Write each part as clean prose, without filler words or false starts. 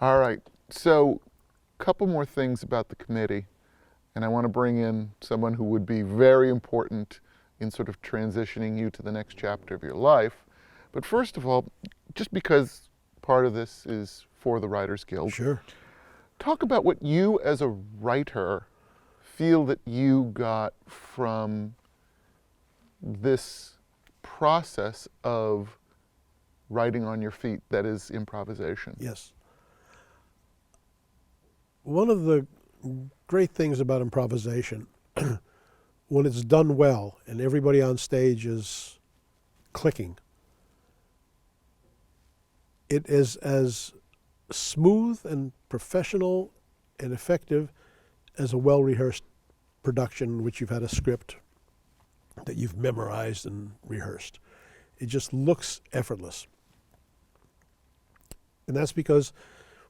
All right. So, a couple more things about the committee, and I want to bring in someone who would be very important in sort of transitioning you to the next chapter of your life. But first of all, just because part of this is for the Writers Guild, Sure. talk about what you as a writer feel that you got from this process of writing on your feet, that is improvisation. Yes. One of the great things about improvisation, when it's done well and everybody on stage is clicking, it is as smooth and professional and effective as a well-rehearsed production in which you've had a script that you've memorized and rehearsed. It just looks effortless. And that's because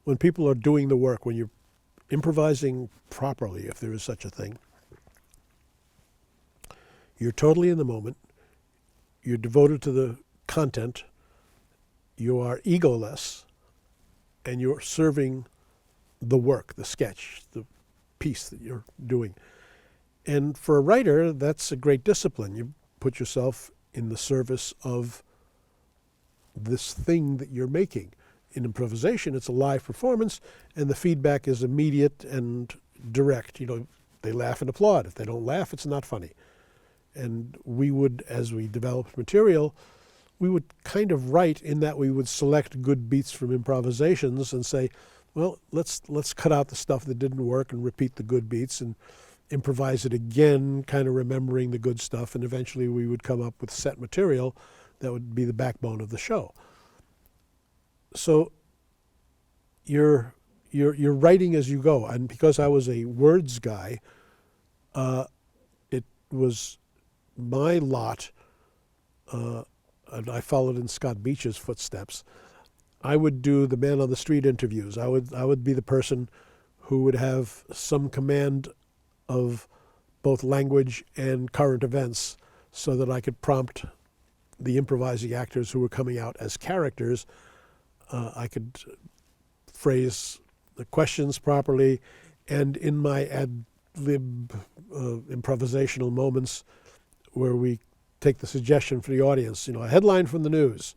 when people are doing the work, when you're improvising properly, if there is such a thing, you're totally in the moment, you're devoted to the content, you are egoless, and you're serving the work, the sketch, the piece that you're doing. And for a writer, that's a great discipline. You put yourself in the service of this thing that you're making. In improvisation, it's a live performance, and the feedback is immediate and direct. You know, they laugh and applaud. If they don't laugh, it's not funny. And we would, as we developed material, we would kind of write in that we would select good beats from improvisations and say, well, let's cut out the stuff that didn't work and repeat the good beats and improvise it again, kind of remembering the good stuff, and eventually we would come up with set material that would be the backbone of the show. So you're writing as you go, and because I was a words guy, it was my lot, and I followed in Scott Beach's footsteps. I would do the man on the street interviews. I would be the person who would have some command of both language and current events, so that I could prompt the improvising actors who were coming out as characters. I could phrase the questions properly, and in my ad lib improvisational moments where we take the suggestion for the audience, you know, a headline from the news.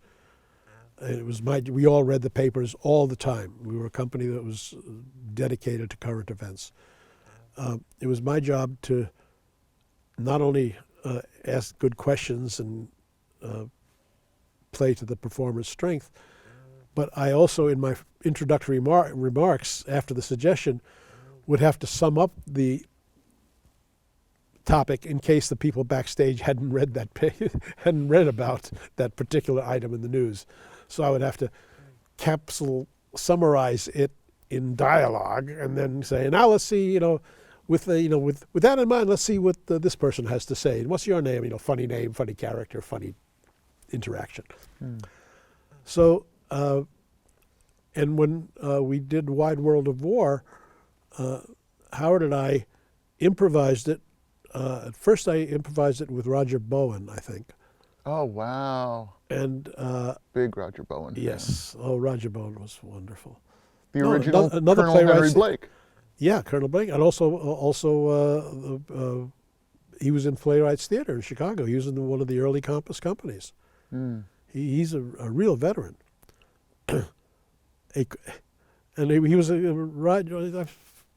And it was we all read the papers all the time. We were a company that was dedicated to current events. It was my job to not only ask good questions and play to the performer's strength, but I also, in my introductory remarks after the suggestion, would have to sum up the topic in case the people backstage hadn't read about that particular item in the news. So I would have to summarize it in dialogue, and then say, now let's see, with that in mind, let's see what this person has to say. And what's your name? Funny name, funny character, funny interaction. So. And when we did Wide World of War, Howard and I improvised it. At first I improvised it with Roger Bowen, I think. Oh, wow. And big Roger Bowen. Yes. Yeah. Oh, Roger Bowen was wonderful. The original another Colonel Henry Blake. Yeah, Colonel Blake. And also he was in Playwrights Theater in Chicago. He was in one of the early Compass companies. He's a real veteran. And he was I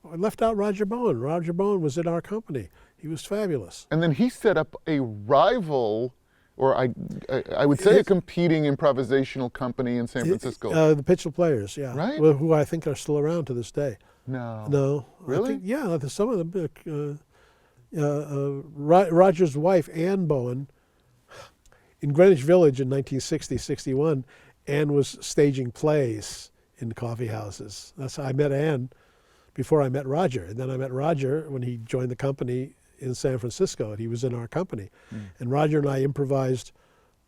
left out Roger Bowen. Roger Bowen was in our company. He was fabulous. And then he set up a rival, or I would say a competing improvisational company in San Francisco. The Pitchell Players, yeah. Right? Who I think are still around to this day. No. Really? Yeah, some of them. Roger's wife, Ann Bowen, in Greenwich Village in 1960-61, Ann was staging plays in coffee houses. That's how I met Ann before I met Roger. And then I met Roger when he joined the company in San Francisco, and he was in our company. And Roger and I improvised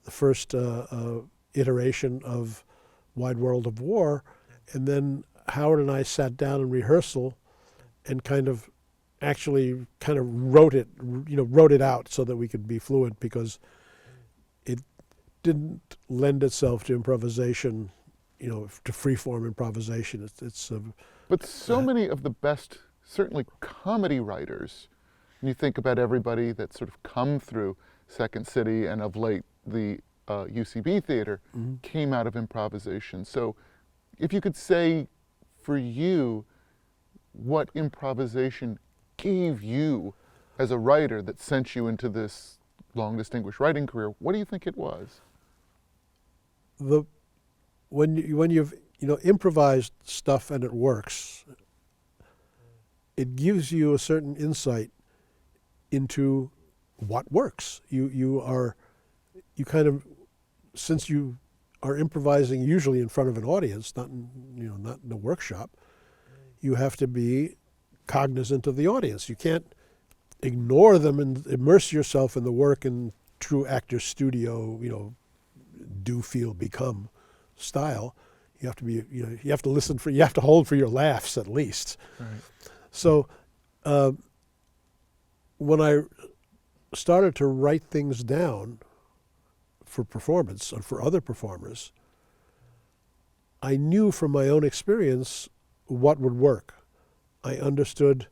the first iteration of Wide World of War, and then Howard and I sat down in rehearsal and kind of wrote it out so that we could be fluent, because it didn't lend itself to improvisation to freeform improvisation. It's But so many of the best, certainly comedy writers, and you think about everybody that's sort of come through Second City and of late the UCB theater, came out of improvisation. So if you could say for you what improvisation gave you as a writer that sent you into this long distinguished writing career, what do you think it was? When you've improvised stuff and it works, it gives you a certain insight into what works. You kind of, since you are improvising usually in front of an audience, not in a workshop, you have to be cognizant of the audience. You can't ignore them and immerse yourself in the work in true actor studio, do, feel, become style. You have to be, you have to listen you have to hold for your laughs at least. Right. So when I started to write things down for performance and for other performers, I knew from my own experience what would work. I understood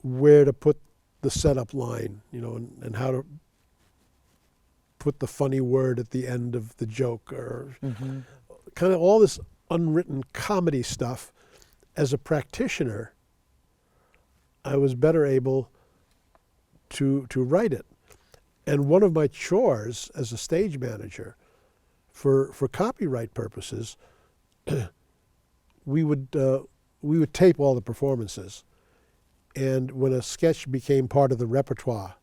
where to put the setup line, and how to put the funny word at the end of the joke, or kind of all this unwritten comedy stuff. As a practitioner, I was better able to write it. And one of my chores as a stage manager, for copyright purposes, we would tape all the performances. And when a sketch became part of the repertoire,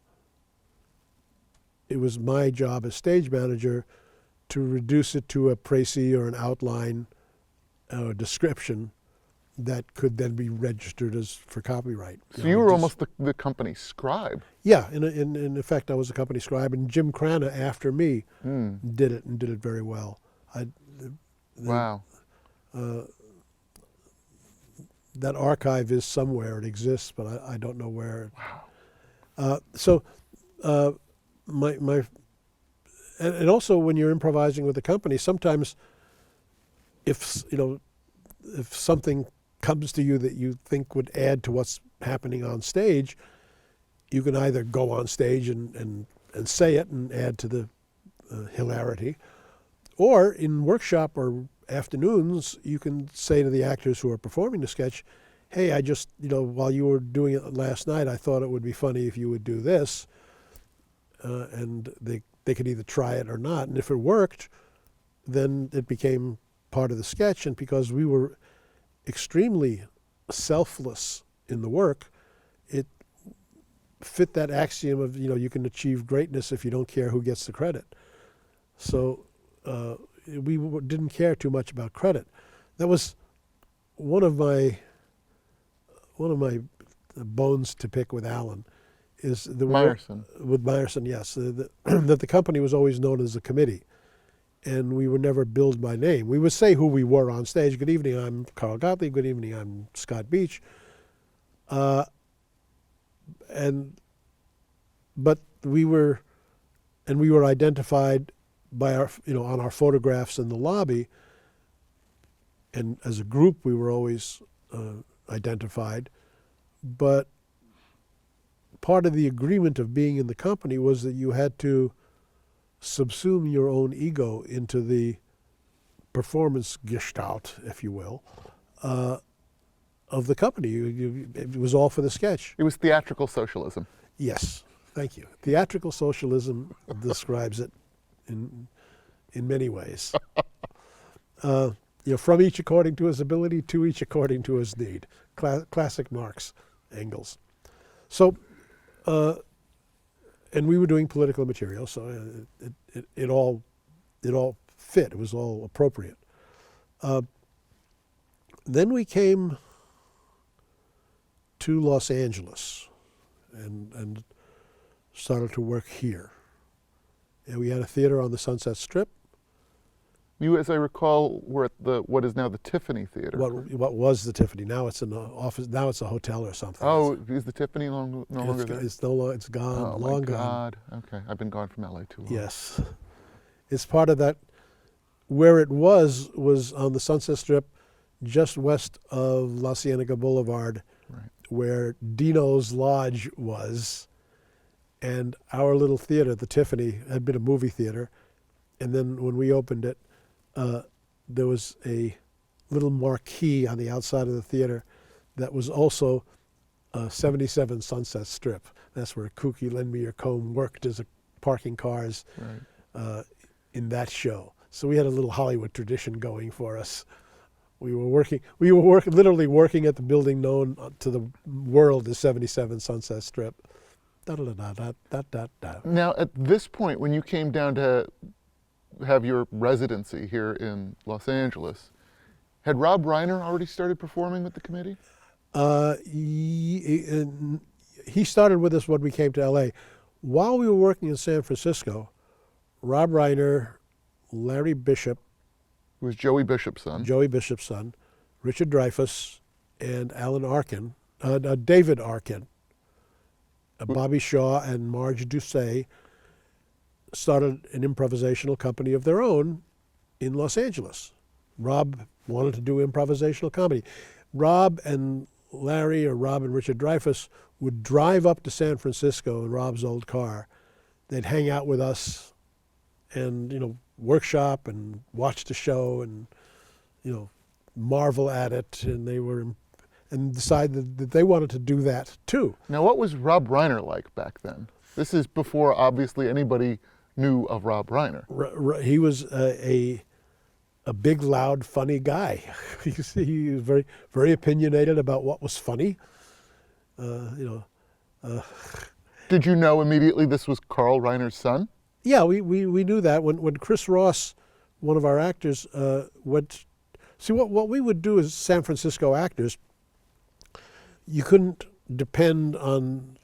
it was my job as stage manager to reduce it to a précis or an outline description that could then be registered as for copyright. So you were almost the company scribe. Yeah, in effect, I was a company scribe, and Jim Crana, after me, did it and did it very well. Wow. That archive is somewhere. It exists, but I don't know where. Wow. And also when you're improvising with a company, sometimes if something comes to you that you think would add to what's happening on stage, you can either go on stage and say it and add to the hilarity, or in workshop or afternoons, you can say to the actors who are performing the sketch, hey, I just, while you were doing it last night, I thought it would be funny if you would do this. And they could either try it or not. And if it worked, then it became part of the sketch. And because we were extremely selfless in the work, it fit that axiom of, you can achieve greatness if you don't care who gets the credit. So we didn't care too much about credit. That was one of my bones to pick with Alan. Is the Meyerson. With Meyerson, yes. That the company was always known as a committee, and we were never billed by name. We would say who we were on stage. Good evening, I'm Carl Gottlieb. Good evening, I'm Scott Beach. But we were identified by our, on our photographs in the lobby, and as a group we were always identified. But part of the agreement of being in the company was that you had to subsume your own ego into the performance gestalt, if you will, of the company. It was all for the sketch. It was theatrical socialism. Yes, thank you. Theatrical socialism describes it in many ways. From each according to his ability, to each according to his need. Classic Marx, Engels. So, and we were doing political material, so it all fit. It was all appropriate. Then we came to Los Angeles and started to work here. And we had a theater on the Sunset Strip. You, as I recall, were at what is now the Tiffany Theater. What was the Tiffany? Now it's an office. Now it's a hotel or something. Oh, is the Tiffany no longer there? It's no longer. It's gone. Oh, long my God. gone. Okay, I've been gone from LA too long. Yes, it's part of that where it was on the Sunset Strip, just west of La Cienega Boulevard, Right. where Dino's Lodge was, and our little theater, the Tiffany, had been a movie theater. And then when we opened it, there was a little marquee on the outside of the theater that was also 77 Sunset Strip. That's where Kooky Lend Me Your Comb worked as a parking cars Right. in that show. So we had a little Hollywood tradition going for us. We were literally working at the building known to the world as 77 Sunset Strip. Da-da-da-da-da-da-da. Now, at this point, when you came down to have your residency here in Los Angeles, had Rob Reiner already started performing with the committee? He started with us when we came to L.A. While we were working in San Francisco, Rob Reiner, Larry Bishop, It was Joey Bishop's son. Joey Bishop's son, Richard Dreyfuss, and Alan Arkin, David Arkin, Bobby Shaw, and Marge Doucet started an improvisational company of their own in Los Angeles. Rob wanted to do improvisational comedy. Rob and Larry, or Rob and Richard Dreyfuss, would drive up to San Francisco in Rob's old car. They'd hang out with us and, workshop and watch the show and, marvel at it. And they were, and decided that they wanted to do that too. Now, what was Rob Reiner like back then? This is before, obviously, anybody knew of Rob Reiner. He was a big, loud, funny guy. He was very, very opinionated about what was funny. Did you know immediately this was Carl Reiner's son? Yeah, we knew that. When Chris Ross, one of our actors, went... See, what we would do as San Francisco actors, you couldn't depend on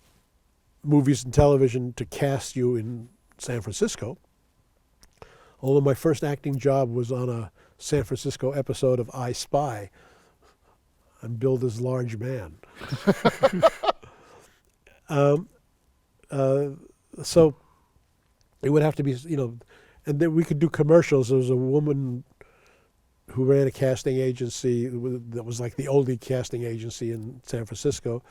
movies and television to cast you in San Francisco. Although my first acting job was on a San Francisco episode of I Spy. I'm billed as large man. So it would have to be, and then we could do commercials. There was a woman who ran a casting agency that was like the only casting agency in San Francisco,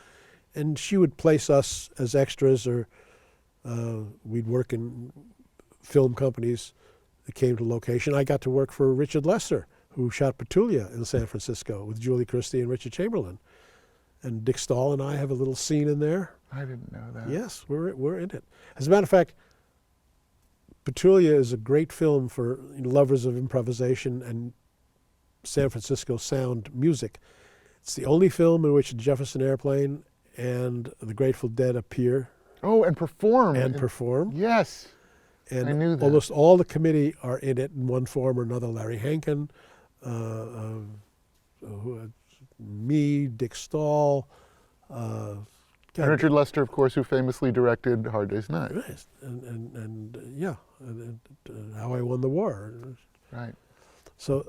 and she would place us as extras, or we'd work in film companies that came to location. I got to work for Richard Lester, who shot Petulia in San Francisco with Julie Christie and Richard Chamberlain. And Dick Stahl and I have a little scene in there. I didn't know that. Yes, we're in it. As a matter of fact, Petulia is a great film for lovers of improvisation and San Francisco sound music. It's the only film in which the Jefferson Airplane and the Grateful Dead appear. Oh, and perform. Yes. And I knew that. Almost all the committee are in it in one form or another. Larry Hankin, me, Dick Stahl. And Richard Lester, of course, who famously directed Hard Day's Night. Right. And How I Won the War. Right. So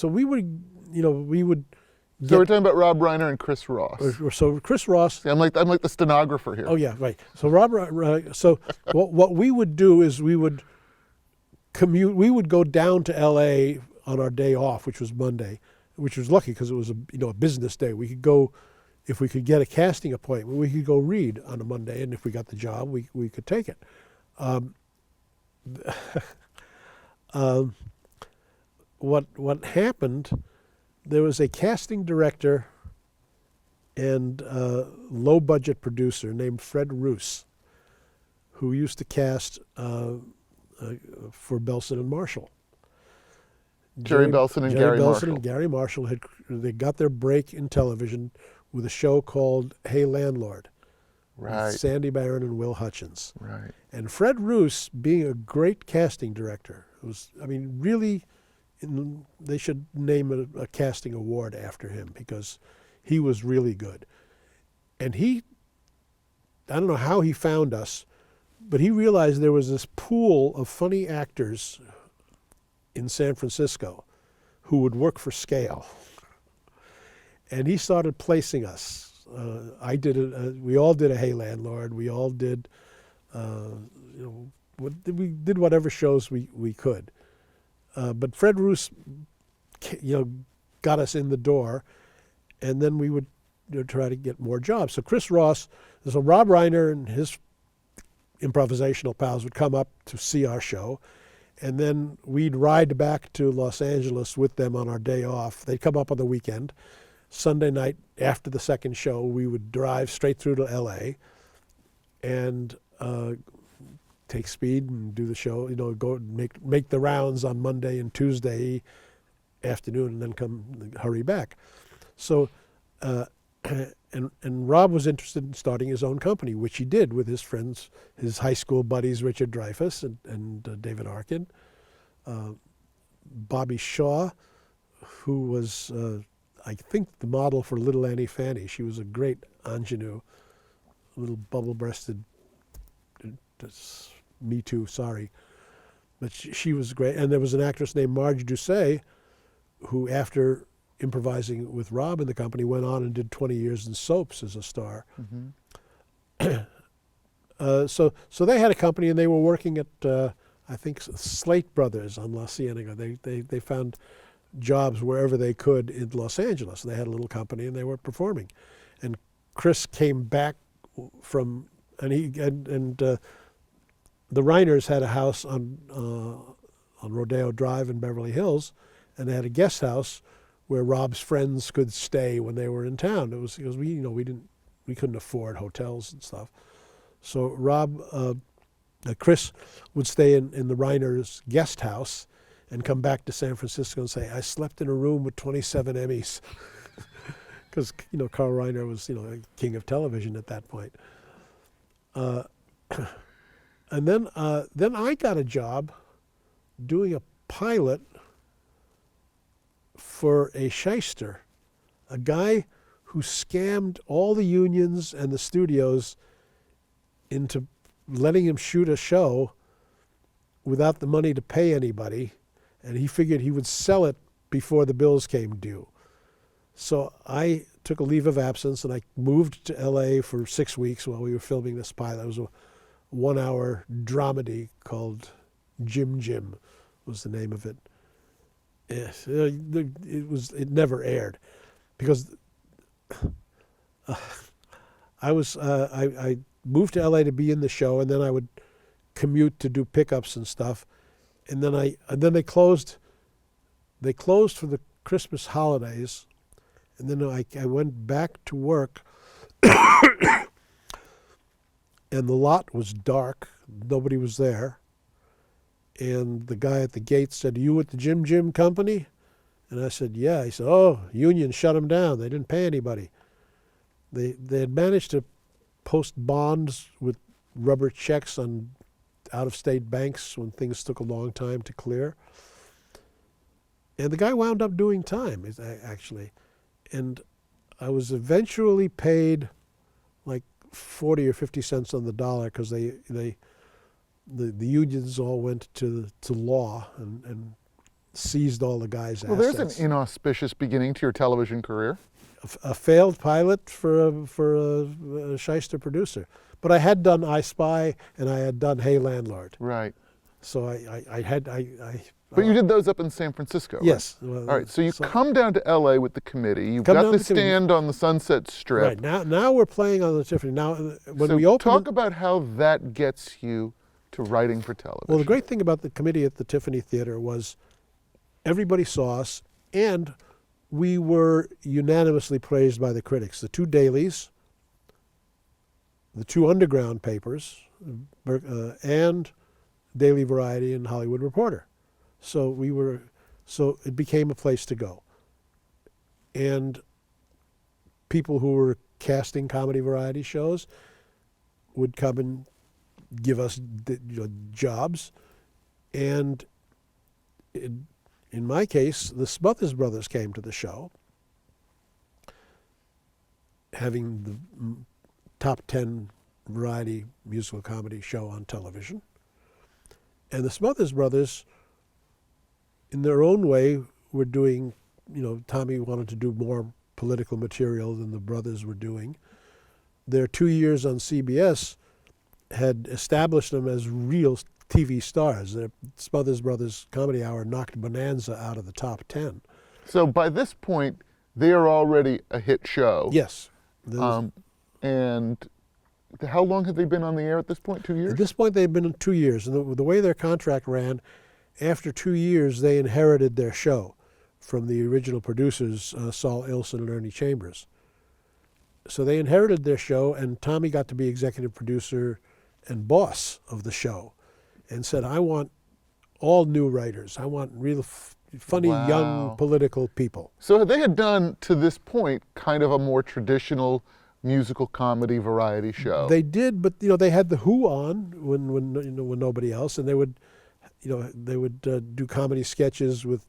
we would, we would. So we're talking about Rob Reiner and Chris Ross. So Chris Ross. See, I'm like the stenographer here. Oh yeah, right. So so what we would do is we would commute. We would go down to L.A. on our day off, which was Monday, which was lucky because it was a business day. We could go, if we could get a casting appointment, we could go read on a Monday, and if we got the job, we could take it. What happened? There was a casting director and low budget producer named Fred Roos, who used to cast for Belson and Marshall. Jerry Belson and Gary Belson Marshall. And Gary Marshall they got their break in television with a show called Hey Landlord, Right. with Sandy Barron and Will Hutchins. Right. And Fred Roos, being a great casting director, really, they should name a casting award after him because he was really good. And I don't know how he found us, but he realized there was this pool of funny actors in San Francisco who would work for scale. And he started placing us. We all did a Hey Landlord. We all did, we did whatever shows we could. But Fred Roos, got us in the door, and then we would try to get more jobs. So Chris Ross, so Rob Reiner and his improvisational pals would come up to see our show, and then we'd ride back to Los Angeles with them on our day off. They'd come up on the weekend. Sunday night, after the second show, we would drive straight through to L.A. and take speed and do the show. Go make the rounds on Monday and Tuesday afternoon, and then hurry back. So, and Rob was interested in starting his own company, which he did with his friends, his high school buddies, Richard Dreyfuss and David Arkin. Bobby Shaw, who was, I think, the model for Little Annie Fanny. She was a great ingenue, little bubble-breasted, me too, sorry. But she was great. And there was an actress named Marge Doucet, who, after improvising with Rob in the company, went on and did 20 years in soaps as a star. Mm-hmm. So they had a company, and they were working at, I think, Slate Brothers on La Cienega. They found jobs wherever they could in Los Angeles. They had a little company, and they were performing. And Chris came back from, and the Reiners had a house on Rodeo Drive in Beverly Hills, and they had a guest house where Rob's friends could stay when they were in town. It was because we couldn't afford hotels and stuff. So Chris would stay in the Reiners guest house and come back to San Francisco and say, I slept in a room with 27 Emmys. Because, Carl Reiner was, king of television at that point. And then I got a job doing a pilot for a shyster, a guy who scammed all the unions and the studios into letting him shoot a show without the money to pay anybody, and he figured he would sell it before the bills came due. So I took a leave of absence, and I moved to L.A. for 6 weeks while we were filming this pilot. It was a 1-hour dramedy called Jim Jim was the name of it. It never aired because I moved to LA to be in the show, and then I would commute to do pickups and stuff, and then they closed for the Christmas holidays, and then I went back to work, and the lot was dark, nobody was there. And the guy at the gate said, "You at the Jim Jim company?" And I said, "Yeah." He said, "Oh, union shut them down. They didn't pay anybody." They had managed to post bonds with rubber checks on out-of-state banks when things took a long time to clear. And the guy wound up doing time, actually. And I was eventually paid like 40 or 50 cents on the dollar because the unions all went to law and seized all the guys' Well, assets. there's an inauspicious beginning to your television career. A failed pilot for a shyster producer. But I had done I Spy and I had done Hey Landlord. Right. So But you did those up in San Francisco, right? Yes. All right, so you come down to L.A. with the committee. You've Come got down the to the committee. stand on the Sunset Strip. Right, now we're playing on the Tiffany. Now, when So we open talk about how that gets you to writing for television. Well, the great thing about the committee at the Tiffany Theater was everybody saw us, and we were unanimously praised by the critics. The two dailies, the two underground papers, and Daily Variety and Hollywood Reporter. So it became a place to go. And people who were casting comedy variety shows would come and give us jobs. And in my case, the Smothers Brothers came to the show, having the top 10 variety musical comedy show on television. And the Smothers Brothers, in their own way, were doing, Tommy wanted to do more political material than the brothers were doing. Their 2 years on CBS had established them as real TV stars. Smothers Brothers Comedy Hour knocked Bonanza out of the top 10. So by this point, they are already a hit show. Yes. And how long have they been on the air at this point? 2 years? At this point, they've been 2 years. And the way their contract ran, after 2 years, they inherited their show from the original producers, Saul Ilson and Ernie Chambers. So they inherited their show, and Tommy got to be executive producer and boss of the show, and said, I want all new writers. I want real funny, Wow. young political people. So they had done, to this point, kind of a more traditional musical comedy variety show. They did, but they had the Who on when nobody else, and they would do comedy sketches with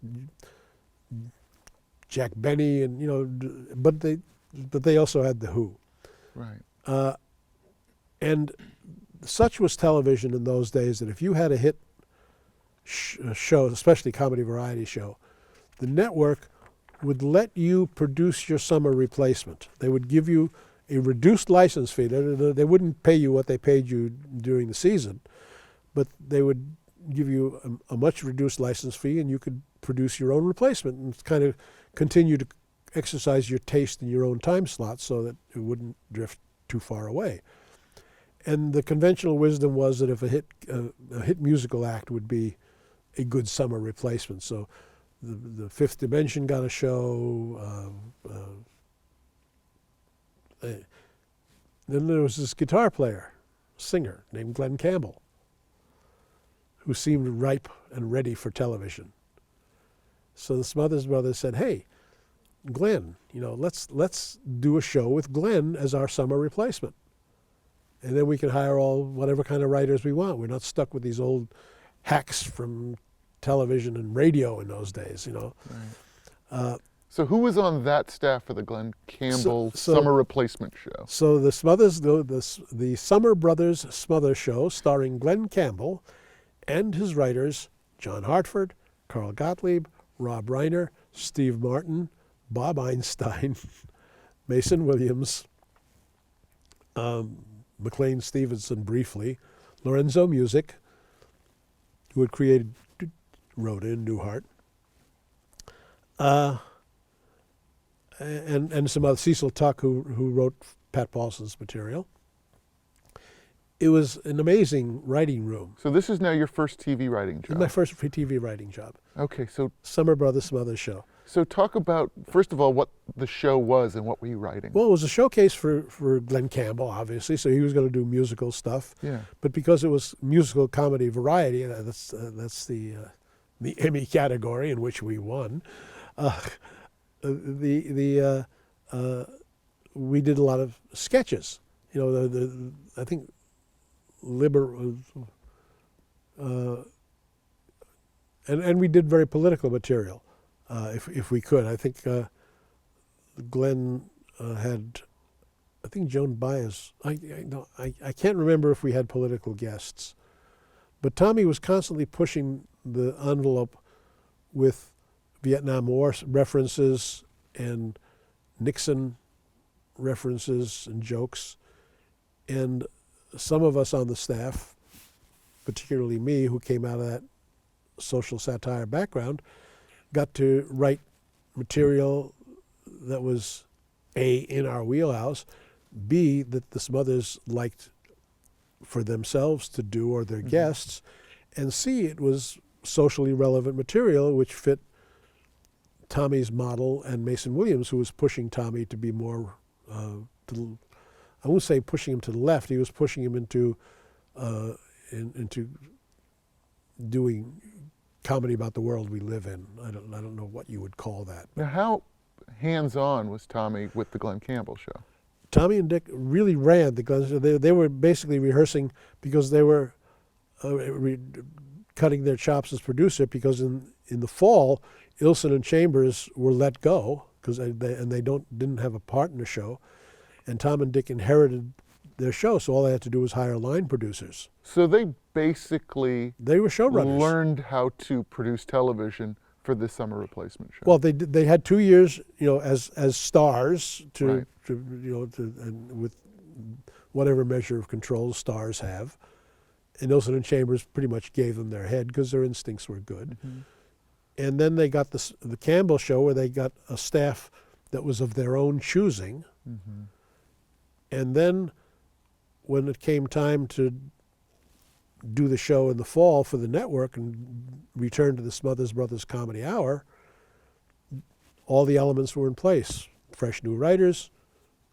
Jack Benny, and but they also had the Who. Right. And such was television in those days that if you had a hit show, especially comedy variety show, the network would let you produce your summer replacement. They would give you a reduced license fee. They wouldn't pay you what they paid you during the season, but they would give you a much reduced license fee, and you could produce your own replacement and kind of continue to exercise your taste in your own time slot so that it wouldn't drift too far away. And the conventional wisdom was that if a hit musical act would be a good summer replacement. So the Fifth Dimension got a show. Then there was this guitar player, singer named Glenn Campbell, who seemed ripe and ready for television. So the Smothers Brothers said, "Hey, Glenn, let's do a show with Glenn as our summer replacement, and then we can hire whatever kind of writers we want. We're not stuck with these old hacks from television and radio in those days, Right. So who was on that staff for the Glenn Campbell summer replacement show? So the Smothers, the Summer Brothers Smothers Show, starring Glenn Campbell and his writers John Hartford, Carl Gottlieb, Rob Reiner, Steve Martin, Bob Einstein, Mason Williams, McLean Stevenson briefly, Lorenzo Music, who had created Rhoda and Newhart, and some other, Cecil Tuck, who wrote Pat Paulson's material. It was an amazing writing room. So this is now your first TV writing It job? was my first TV writing job. Okay, so Summer Brothers Smothers Show. So talk about, first of all, what the show was and what were you writing? Well, it was a showcase for Glenn Campbell, obviously, so he was going to do musical stuff. Yeah. But because it was musical comedy variety, that's the Emmy category in which we won. We did a lot of sketches. I think and we did very political material. If we could. I think Glenn had, I think Joan Baez, I can't remember if we had political guests, but Tommy was constantly pushing the envelope with Vietnam War references and Nixon references and jokes, and some of us on the staff, particularly me, who came out of that social satire background, got to write material that was A, in our wheelhouse, B, that the Smothers liked for themselves to do or their guests, and C, it was socially relevant material which fit Tommy's model and Mason Williams, who was pushing Tommy to be more, I won't say pushing him to the left, he was pushing him into doing comedy about the world we live in. I don't know what you would call that. Now, how hands-on was Tommy with the Glenn Campbell show? Tommy and Dick really ran the Glenn show. They were basically rehearsing because they were cutting their chops as producer, because in the fall, Ilson and Chambers were let go because they didn't have a part in the show, and Tom and Dick inherited their show, so all they had to do was hire line producers. So they basically They were showrunners. learned how to produce television for this summer replacement show. Well, they had 2 years, as stars Right. and with whatever measure of control stars have, and Nilsson and Chambers pretty much gave them their head because their instincts were good. Mm-hmm. And then they got the Campbell show, where they got a staff that was of their own choosing. Mm-hmm. And then when it came time to do the show in the fall for the network and return to the Smothers Brothers Comedy Hour, all the elements were in place. Fresh new writers,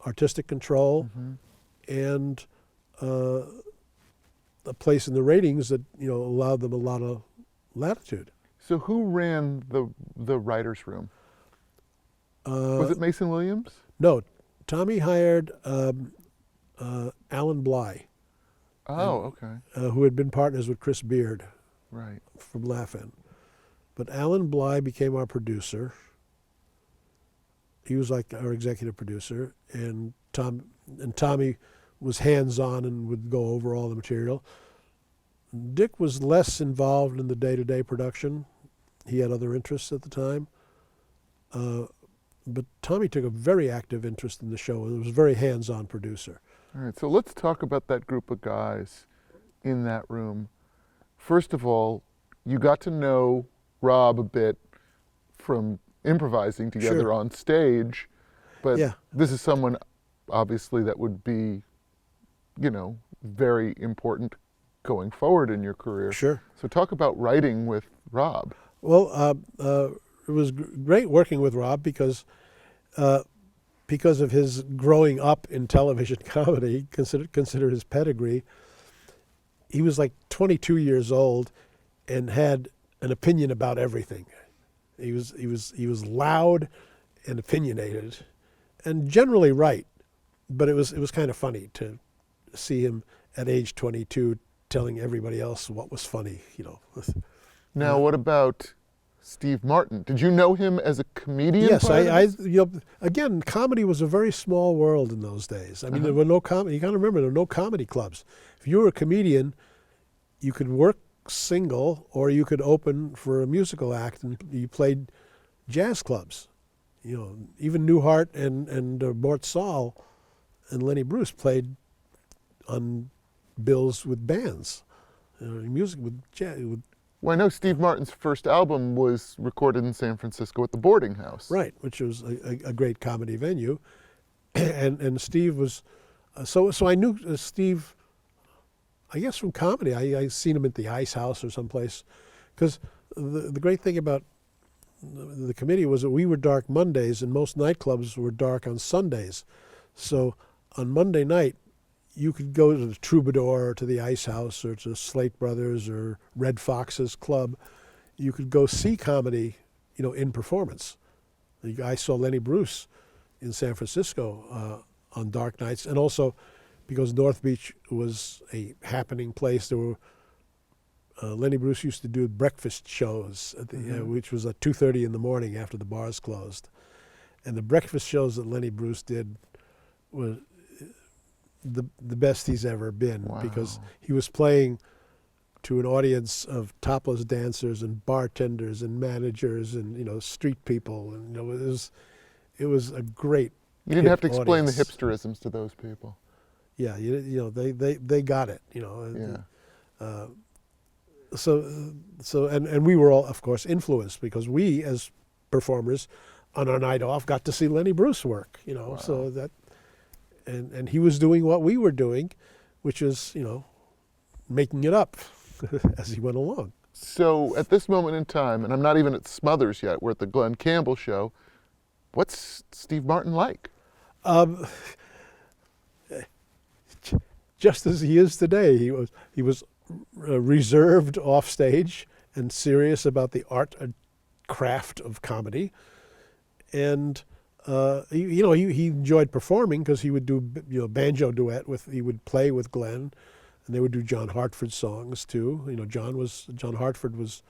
artistic control, Mm-hmm. and a place in the ratings that allowed them a lot of latitude. So who ran the writers' room? Was it Mason Williams? No, Tommy hired Alan Bly, Oh, okay. who had been partners with Chris Beard Right. from Laugh-In. But Alan Bly became our producer. He was like our executive producer, and Tommy was hands-on and would go over all the material. Dick was less involved in the day-to-day production. He had other interests at the time. But Tommy took a very active interest in the show and was a very hands-on producer. All right, so let's talk about that group of guys in that room. First of all, you got to know Rob a bit from improvising together Sure. on stage, but Yeah. this is someone obviously that would be, very important going forward in your career. Sure. So talk about writing with Rob. Well, it was great working with Rob because of his growing up in television comedy. Consider his pedigree. He was like 22 years old and had an opinion about everything. He was loud and opinionated, and generally right. But it was kind of funny to see him at age 22 telling everybody else what was funny. Now, what about Steve Martin? Did you know him as a comedian? Yes, prior to this? again, comedy was a very small world in those days. I mean, there were no comedy. You got to remember, there were no comedy clubs. If you were a comedian, you could work single, or you could open for a musical act, and you played jazz clubs. Even Newhart and Mort Saul and Lenny Bruce played on bills with bands, music with jazz. Well, I know Steve Martin's first album was recorded in San Francisco at the Boarding House. Right, which was a great comedy venue, and Steve was, so I knew Steve, I guess from comedy. I seen him at the Ice House or someplace, because the great thing about the committee was that we were dark Mondays, and most nightclubs were dark on Sundays. So on Monday night, you could go to the Troubadour or to the Ice House or to Slate Brothers or Red Fox's Club. You could go see comedy, in performance. I saw Lenny Bruce in San Francisco on dark nights, and also because North Beach was a happening place. There were Lenny Bruce used to do breakfast shows, which was at 2:30 in the morning after the bars closed, and the breakfast shows that Lenny Bruce did were the best he's ever been. Wow. Because he was playing to an audience of topless dancers and bartenders and managers and street people, and it was a great. You didn't have to explain audience. the hipsterisms to those people. Yeah, they got it. Yeah. So and we were all, of course, influenced because we, as performers, on our night off, got to see Lenny Bruce work. Wow. So that, and he was doing what we were doing, which is making it up as he went along. So at this moment in time, and I'm not even at Smothers yet, we're at the Glenn Campbell show, what's Steve Martin like? Just as he is today. He was reserved off stage and serious about the art and craft of comedy, and he enjoyed performing because he would do banjo duet he would play with Glenn, and they would do John Hartford songs too. John Hartford was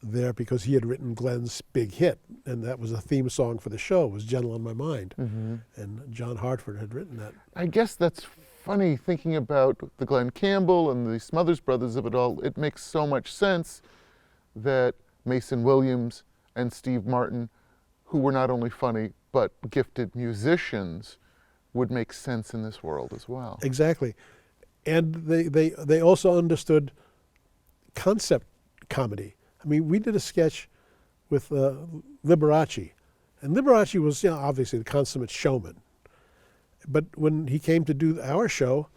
there because he had written Glenn's big hit, and that was a theme song for the show, was Gentle on My Mind. Mm-hmm. And John Hartford had written that. I guess that's funny thinking about the Glenn Campbell and the Smothers Brothers of it all. It makes so much sense that Mason Williams and Steve Martin, who were not only funny but gifted musicians, would make sense in this world as well. Exactly. And they also understood concept comedy. I mean, we did a sketch with Liberace, and Liberace was, you know, obviously the consummate showman. But when he came to do our show,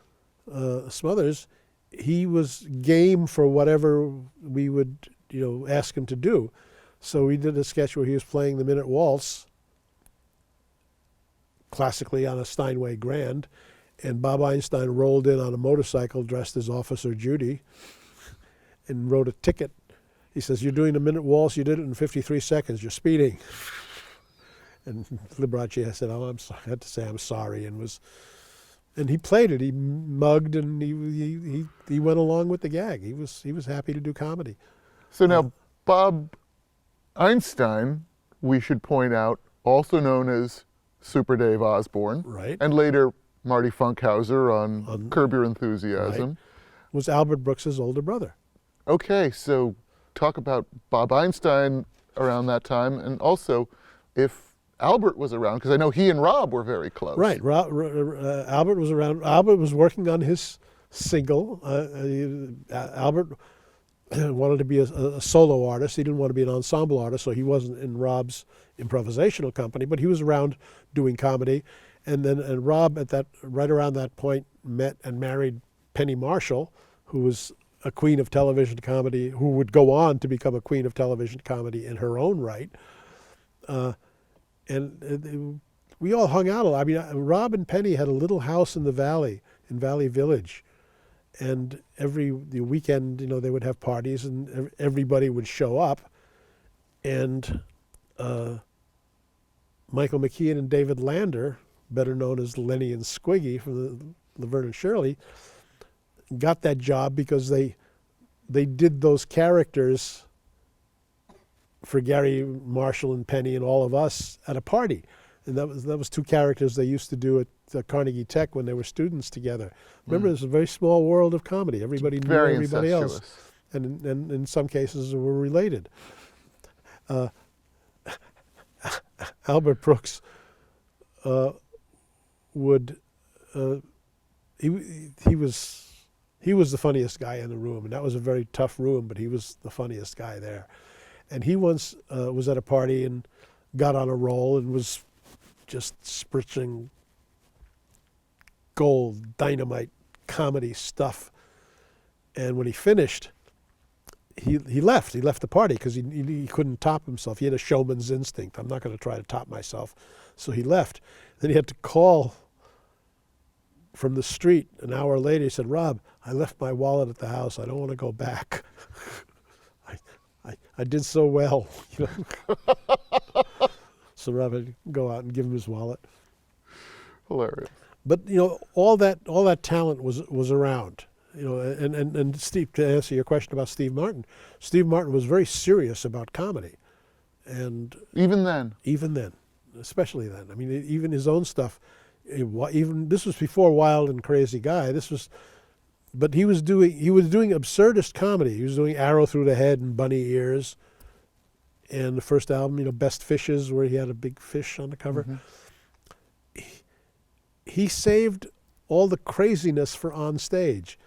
Smothers, he was game for whatever we would, you know, ask him to do. So we did a sketch where he was playing the Minute Waltz, classically on a Steinway Grand, and Bob Einstein rolled in on a motorcycle dressed as Officer Judy and wrote a ticket. He says, "You're doing the Minute Waltz, you did it in 53 seconds, you're speeding." And Liberace, I said, "Oh, I'm sorry." I had to say I'm sorry, and he played it. He mugged, and he went along with the gag. He was happy to do comedy. So now, Bob Einstein, we should point out, also known as Super Dave Osborne, Right. and later Marty Funkhauser on Curb Your Enthusiasm. Right. Was Albert Brooks's older brother. Okay, so talk about Bob Einstein around that time, and also if Albert was around, because I know he and Rob were very close. Right. Albert was around. Albert was working on his single. Albert wanted to be a solo artist. He didn't want to be an ensemble artist, so he wasn't in Rob's improvisational company, but he was around doing comedy. And Rob, right around that point, met and married Penny Marshall, who was a queen of television comedy, who would go on to become a queen of television comedy in her own right. We all hung out a lot. I mean, Rob and Penny had a little house in the Valley, in Valley Village. And every weekend, you know, they would have parties, and everybody would show up. And Michael McKeon and David Lander, better known as Lenny and Squiggy from the Laverne and Shirley, got that job because they did those characters for Gary Marshall and Penny and all of us at a party. And that was two characters they used to do at Carnegie Tech when they were students together. Remember, there's a very small world of comedy. Everybody knew Very everybody else. incestuous. And in some cases were related. Albert Brooks he was the funniest guy in the room, and that was a very tough room, but he was the funniest guy there. And he once was at a party and got on a roll and was just spritzing gold, dynamite, comedy stuff. And when he finished, he left. He left the party because he couldn't top himself. He had a showman's instinct. I'm not going to try to top myself. So he left. Then he had to call from the street an hour later. He said, "Rob, I left my wallet at the house. I don't want to go back. I did so well." You know? So Rob had to go out and give him his wallet. Hilarious. But you know, all that talent was around. You know, and Steve, to answer your question about Steve Martin was very serious about comedy, and Even then. Especially then. I mean, even his own stuff. Even this was before Wild and Crazy Guy. But he was doing absurdist comedy. He was doing Arrow Through the Head and Bunny Ears, and the first album, you know, Best Fishes, where he had a big fish on the cover. Mm-hmm. He saved all the craziness for on stage,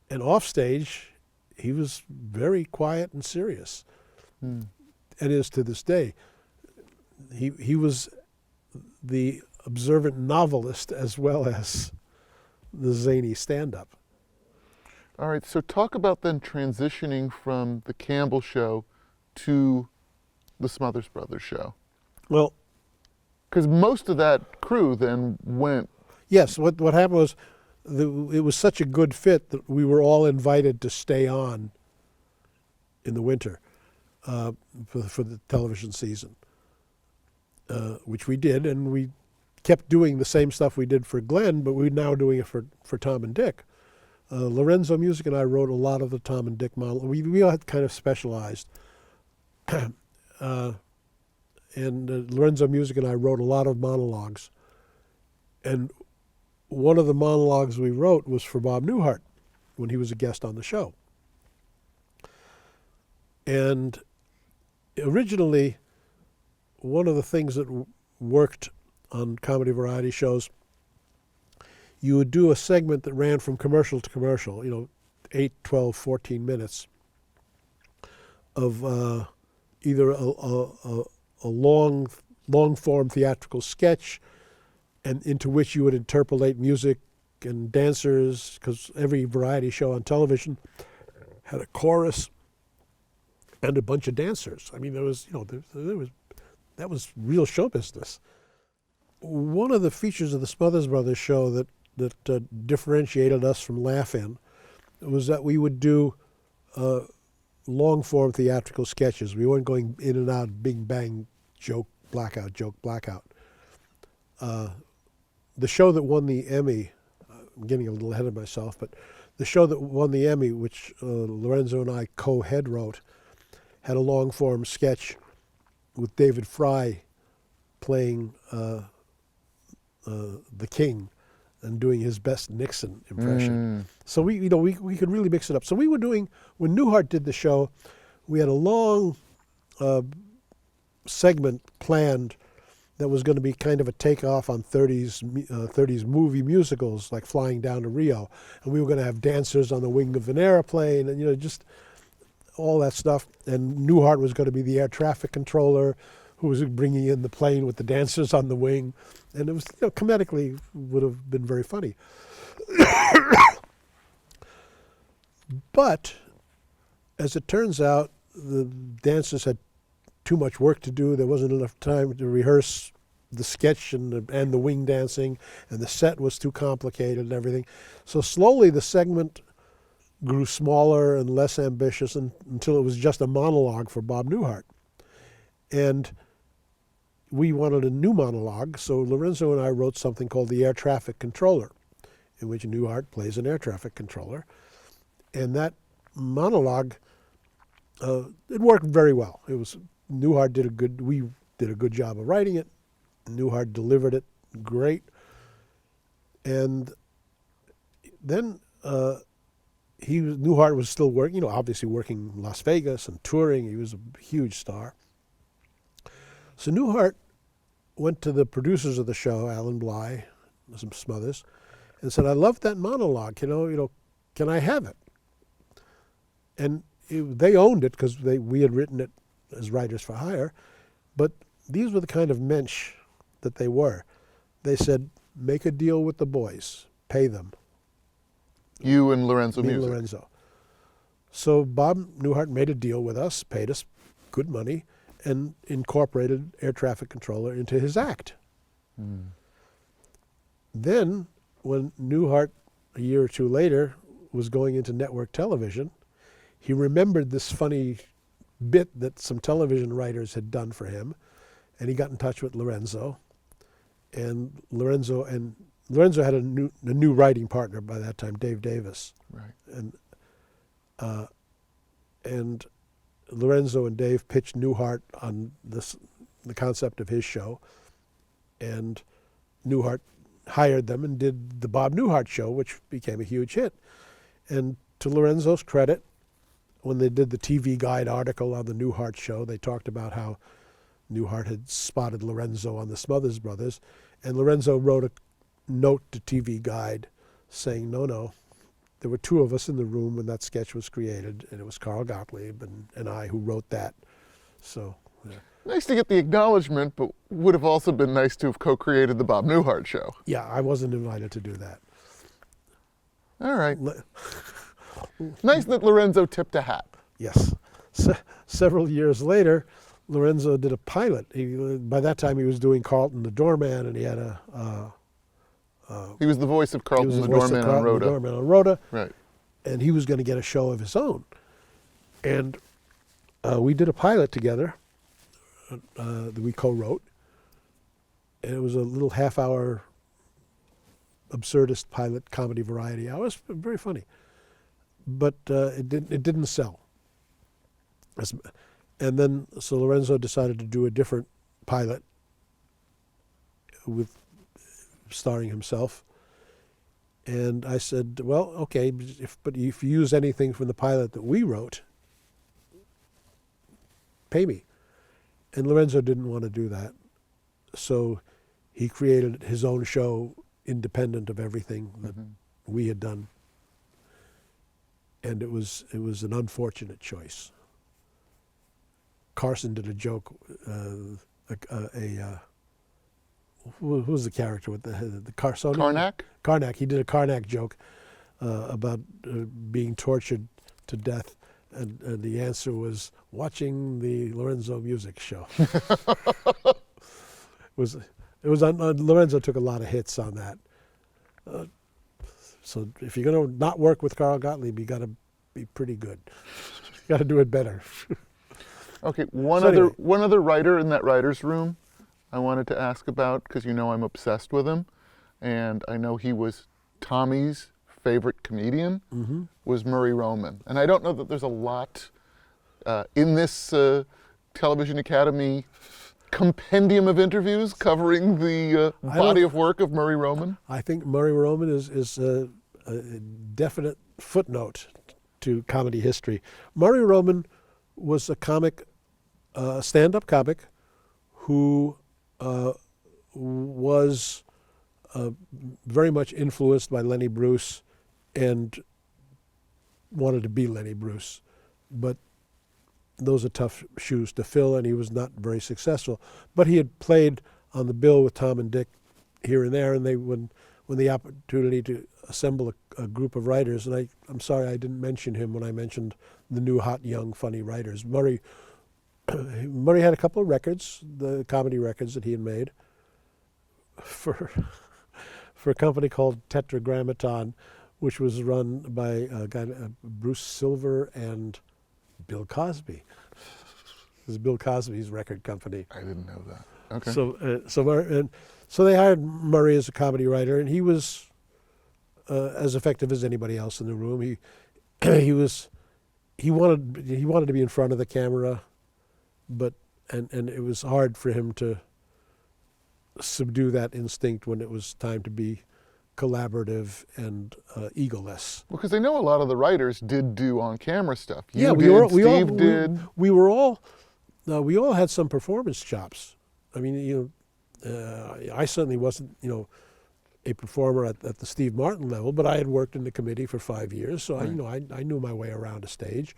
and off stage, he was very quiet and serious, and is to this day. He was the observant novelist as well as the zany stand-up. All right, so talk about then transitioning from the Campbell Show to the Smothers Brothers Show. Well, because most of that crew then went. Yes, what happened was it was such a good fit that we were all invited to stay on in the winter for the television season, which we did, and we kept doing the same stuff we did for Glenn, but we're now doing it for Tom and Dick. Lorenzo Music and I wrote a lot of the Tom and Dick monologues. We all had kind of specialized. And Lorenzo Music and I wrote a lot of monologues. And one of the monologues we wrote was for Bob Newhart when he was a guest on the show. And originally, one of the things that worked on comedy variety shows, you would do a segment that ran from commercial to commercial, 8, 12, 14 minutes of either a long form theatrical sketch, and into which you would interpolate music and dancers, because every variety show on television had a chorus and a bunch of dancers. I mean, there was that was real show business. One of the features of the Smothers Brothers show that differentiated us from Laugh-In was that we would do long-form theatrical sketches. We weren't going in and out, big bang, joke, blackout, joke, blackout. The show that won the Emmy, I'm getting a little ahead of myself, but the show that won the Emmy, which Lorenzo and I co-head wrote, had a long-form sketch with David Fry playing the King and doing his best Nixon impression. So we could really mix it up. So we were doing, when Newhart did the show, we had a long segment planned that was going to be kind of a takeoff on 30s movie musicals, like Flying Down to Rio. And we were going to have dancers on the wing of an airplane, and just all that stuff. And Newhart was going to be the air traffic controller who was bringing in the plane with the dancers on the wing. And it was, comedically would have been very funny. But as it turns out, the dancers had too much work to do. There wasn't enough time to rehearse the sketch and the wing dancing, and the set was too complicated and everything. So slowly the segment grew smaller and less ambitious until it was just a monologue for Bob Newhart. And we wanted a new monologue, so Lorenzo and I wrote something called The Air Traffic Controller, in which Newhart plays an air traffic controller. And that monologue, it worked very well. Newhart we did a good job of writing it. Newhart delivered it great. And then Newhart was still working, obviously working in Las Vegas and touring. He was a huge star. So Newhart went to the producers of the show, Alan Bly, some Smothers, and said, "I loved that monologue. Can I have it?" And they owned it because we had written it as writers for hire, but these were the kind of mensch that they were. They said, "Make a deal with the boys, pay them." You and Lorenzo Me and Music. Lorenzo. So Bob Newhart made a deal with us, paid us good money, and incorporated air traffic controller into his act. Then, when Newhart, a year or two later, was going into network television, he remembered this funny bit that some television writers had done for him, and he got in touch with Lorenzo. And Lorenzo had a new writing partner by that time, Dave Davis. Right. And Lorenzo and Dave pitched Newhart on the concept of his show, and Newhart hired them and did the Bob Newhart Show, which became a huge hit. And to Lorenzo's credit, when they did the TV Guide article on the Newhart Show, they talked about how Newhart had spotted Lorenzo on the Smothers Brothers, and Lorenzo wrote a note to TV Guide saying, no, there were two of us in the room when that sketch was created, and it was Carl Gottlieb and I who wrote that. So, yeah. Nice to get the acknowledgement, but would have also been nice to have co-created the Bob Newhart Show. Yeah, I wasn't invited to do that. All right. Nice that Lorenzo tipped a hat. Yes. Several years later, Lorenzo did a pilot. By that time, he was doing Carlton the Doorman, and he had He was the voice of Carlton the Doorman on Rhoda. The Doorman on Rhoda. Right. And he was going to get a show of his own. And we did a pilot together that we co-wrote. And it was a little half-hour absurdist pilot comedy variety hour. It was very funny. But it didn't sell. And then, so Lorenzo decided to do a different pilot with starring himself. And I said, well, okay, but if you use anything from the pilot that we wrote, pay me. And Lorenzo didn't want to do that. So he created his own show independent of everything that we had done. And it was an unfortunate choice. Carson did a joke. Who was the character with the Carsonian? Karnak? Karnak. He did a Karnak joke about being tortured to death, and the answer was watching the Lorenzo music show. Lorenzo took a lot of hits on that. So if you're going to not work with Carl Gottlieb, you got to be pretty good. You got to do it better. Okay, one other writer in that writer's room I wanted to ask about, because you know I'm obsessed with him, and I know he was Tommy's favorite comedian, was Murray Roman. And I don't know that there's a lot in this Television Academy compendium of interviews covering the body of work of Murray Roman. I think Murray Roman is a definite footnote to comedy history. Murray Roman was a comic, stand-up comic, who was very much influenced by Lenny Bruce and wanted to be Lenny Bruce. But those are tough shoes to fill, and he was not very successful. But he had played on the bill with Tom and Dick here and there, and when the opportunity to assemble a group of writers, and I'm sorry I didn't mention him when I mentioned the new hot, young, funny writers. Murray had a couple of records, the comedy records that he had made for a company called Tetragrammaton, which was run by a guy, Bruce Silver and Bill Cosby. This is Bill Cosby's record company. I didn't know that. Okay. So they hired Murray as a comedy writer, and he was as effective as anybody else in the room. He wanted to be in front of the camera, but it was hard for him to subdue that instinct when it was time to be collaborative and egoless. Well, because I know a lot of the writers did do on-camera stuff. We all had some performance chops. I mean, I certainly wasn't, a performer at the Steve Martin level, but I had worked in the committee for 5 years, so right. I knew my way around a stage,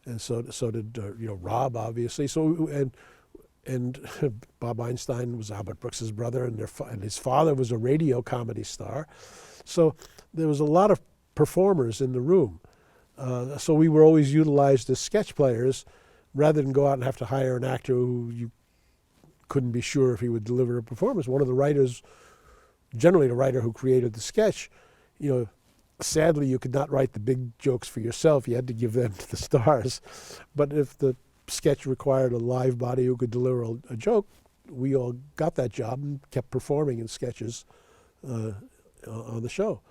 and so did Rob, obviously. So and Bob Einstein was Albert Brooks's brother, and his father was a radio comedy star. So there was a lot of performers in the room. So we were always utilized as sketch players rather than go out and have to hire an actor who you couldn't be sure if he would deliver a performance. One of the writers, generally the writer who created the sketch, sadly you could not write the big jokes for yourself. You had to give them to the stars. But if the sketch required a live body who could deliver a joke, we all got that job and kept performing in sketches on the show.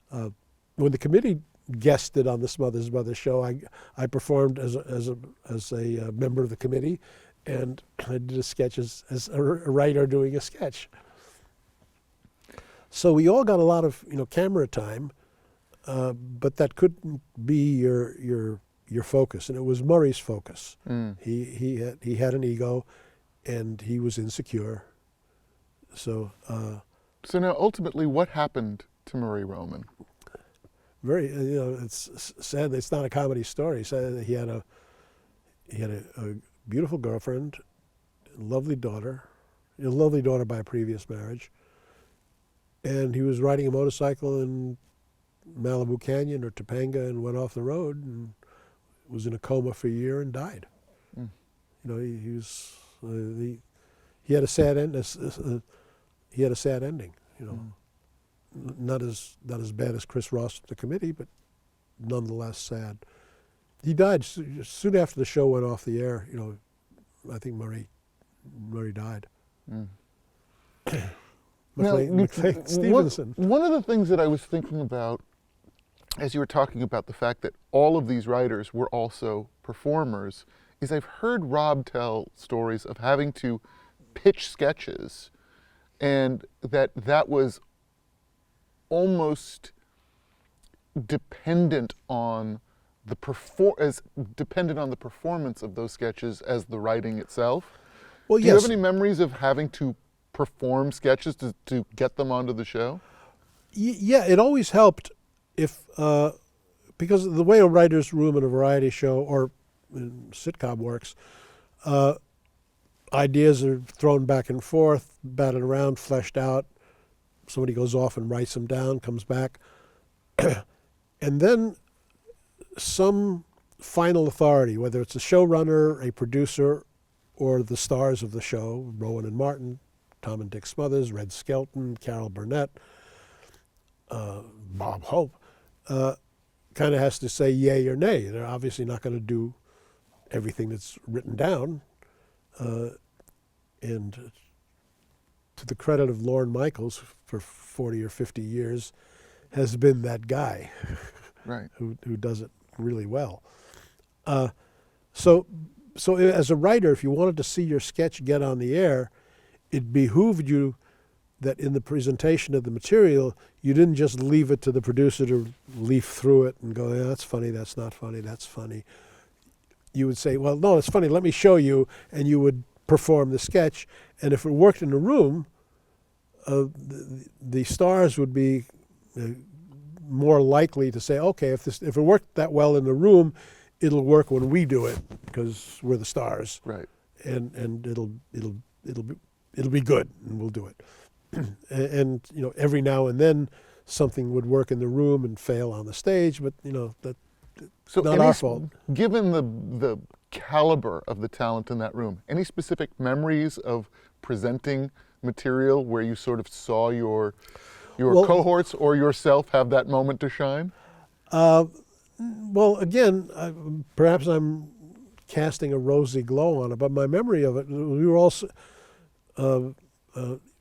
When the committee guested on the Smothers Brothers show, I performed as a member of the committee, and I did a sketch as a writer doing a sketch. So we all got a lot of camera time, but that couldn't be your focus, and it was Murray's focus. He had an ego, and he was insecure. So now ultimately, what happened to Murray Roman? Very, it's sad. It's not a comedy story. He had a beautiful girlfriend, lovely daughter by a previous marriage, and he was riding a motorcycle in Malibu Canyon or Topanga and went off the road and was in a coma for a year and died. He had a sad end. He had a sad ending. Not as bad as Chris Ross at the committee, but nonetheless sad. He died soon after the show went off the air. I think Murray died. McLean Stevenson. One of the things that I was thinking about as you were talking about the fact that all of these writers were also performers is I've heard Rob tell stories of having to pitch sketches, and that was almost dependent on the performance of those sketches as the writing itself. Well, Do you have any memories of having to perform sketches to get them onto the show? Yeah, it always helped if because the way a writer's room in a variety show or in sitcom works, ideas are thrown back and forth, batted around, fleshed out. Somebody goes off and writes them down, comes back, and then some final authority, whether it's a showrunner, a producer, or the stars of the show, Rowan and Martin, Tom and Dick Smothers, Red Skelton, Carol Burnett, Bob Hope, kind of has to say yay or nay. They're obviously not going to do everything that's written down. And to the credit of Lorne Michaels, for 40 or 50 years, has been that guy Right. who does it really well. So as a writer, if you wanted to see your sketch get on the air, it behooved you that in the presentation of the material, you didn't just leave it to the producer to leaf through it and go, yeah, that's funny, that's not funny, that's funny. You would say, well, no, it's funny, let me show you, and you would perform the sketch. And if it worked in the room, the stars would be more likely to say, okay, if it worked that well in the room, it'll work when we do it because we're the stars, Right. and it'll be good, and we'll do it. And every now and then something would work in the room and fail on the stage, but that's So not our fault. given the caliber of the talent in that room, any specific memories of presenting material where you sort of saw your Well- cohorts or yourself have that moment to shine? Well, again, perhaps I'm casting a rosy glow on it, but my memory of it, we were also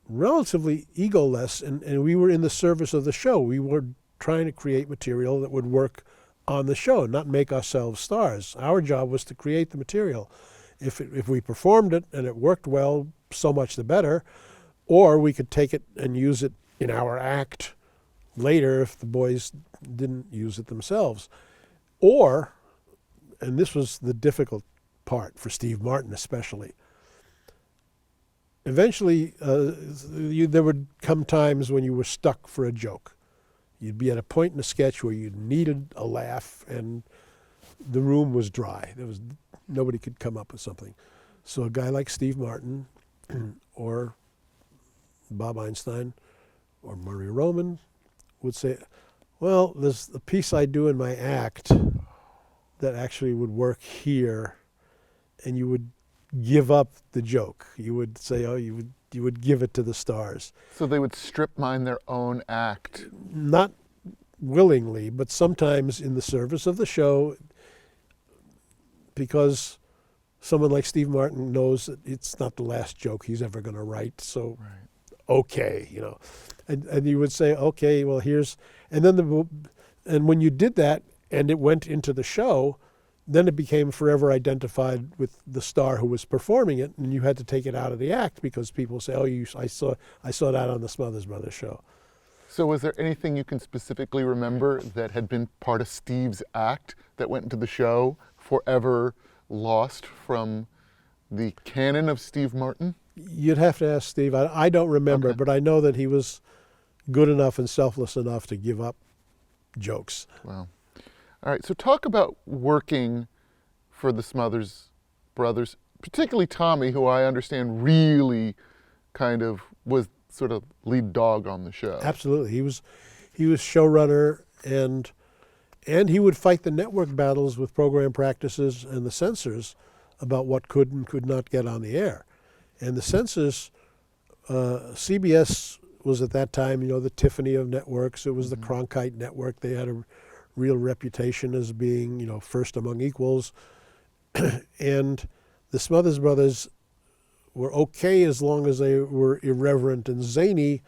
relatively egoless, and we were in the service of the show. We were trying to create material that would work on the show, not make ourselves stars. Our job was to create the material. If we performed it and it worked well, so much the better, or we could take it and use it in our act later if the boys didn't use it themselves. Or, and this was the difficult part for Steve Martin especially, eventually there would come times when you were stuck for a joke. You'd be at a point in a sketch where you needed a laugh and the room was dry. Nobody could come up with something. So a guy like Steve Martin or Bob Einstein or Murray Roman would say, well, there's a piece I do in my act that actually would work here, and you would give up the joke. You would say, oh, you would give it to the stars. So they would strip mine their own act. Not willingly, but sometimes in the service of the show, because someone like Steve Martin knows that it's not the last joke he's ever going to write, so Right. okay, and you would say, okay, well here's, and then and when you did that and it went into the show, then it became forever identified with the star who was performing it, and you had to take it out of the act because people say, oh, I saw that on the Smothers Brothers show. So was there anything you can specifically remember that had been part of Steve's act that went into the show forever lost from the canon of Steve Martin? You'd have to ask Steve. I don't remember, Okay. but I know that he was good enough and selfless enough to give up jokes. Wow. All right, so talk about working for the Smothers Brothers, particularly Tommy, who I understand really kind of was sort of lead dog on the show. Absolutely, he was showrunner, and he would fight the network battles with program practices and the censors about what could and could not get on the air. And the censors, CBS was at that time, the Tiffany of networks. It was the Cronkite network. They had a real reputation as being, first among equals. And the Smothers Brothers were okay as long as they were irreverent and zany,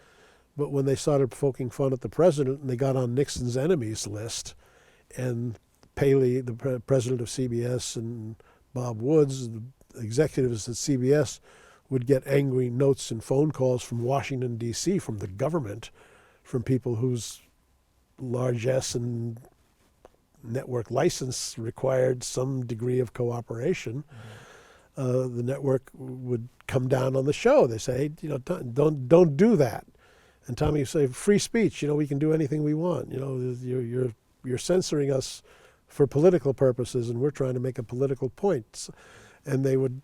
but when they started poking fun at the president and they got on Nixon's enemies list, and Paley, the president of CBS, and Bob Woods, the executives at CBS, would get angry notes and phone calls from Washington, D.C., from the government, from people whose largesse and network license required some degree of cooperation. The network would come down on the show. They say, hey, don't do that. And Tommy would say, free speech, we can do anything we want. You're censoring us for political purposes, and we're trying to make a political point. And they would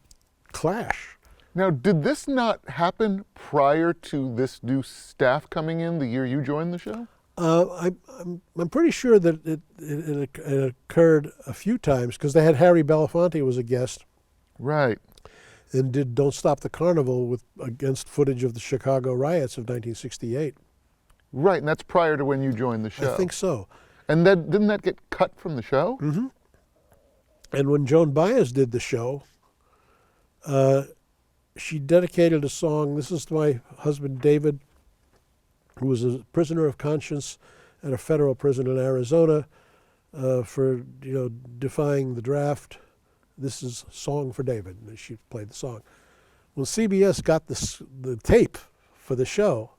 clash. Now, did this not happen prior to this new staff coming in the year you joined the show? I'm pretty sure that it occurred a few times, because they had Harry Belafonte was a guest. Right. And did Don't Stop the Carnival against footage of the Chicago riots of 1968. Right, and that's prior to when you joined the show. I think so. And then didn't that get cut from the show? Mm-hmm. And when Joan Baez did the show, she dedicated a song. This is to my husband David, who was a prisoner of conscience at a federal prison in Arizona for defying the draft. This is Song for David. And she played the song. When CBS got the tape for the show,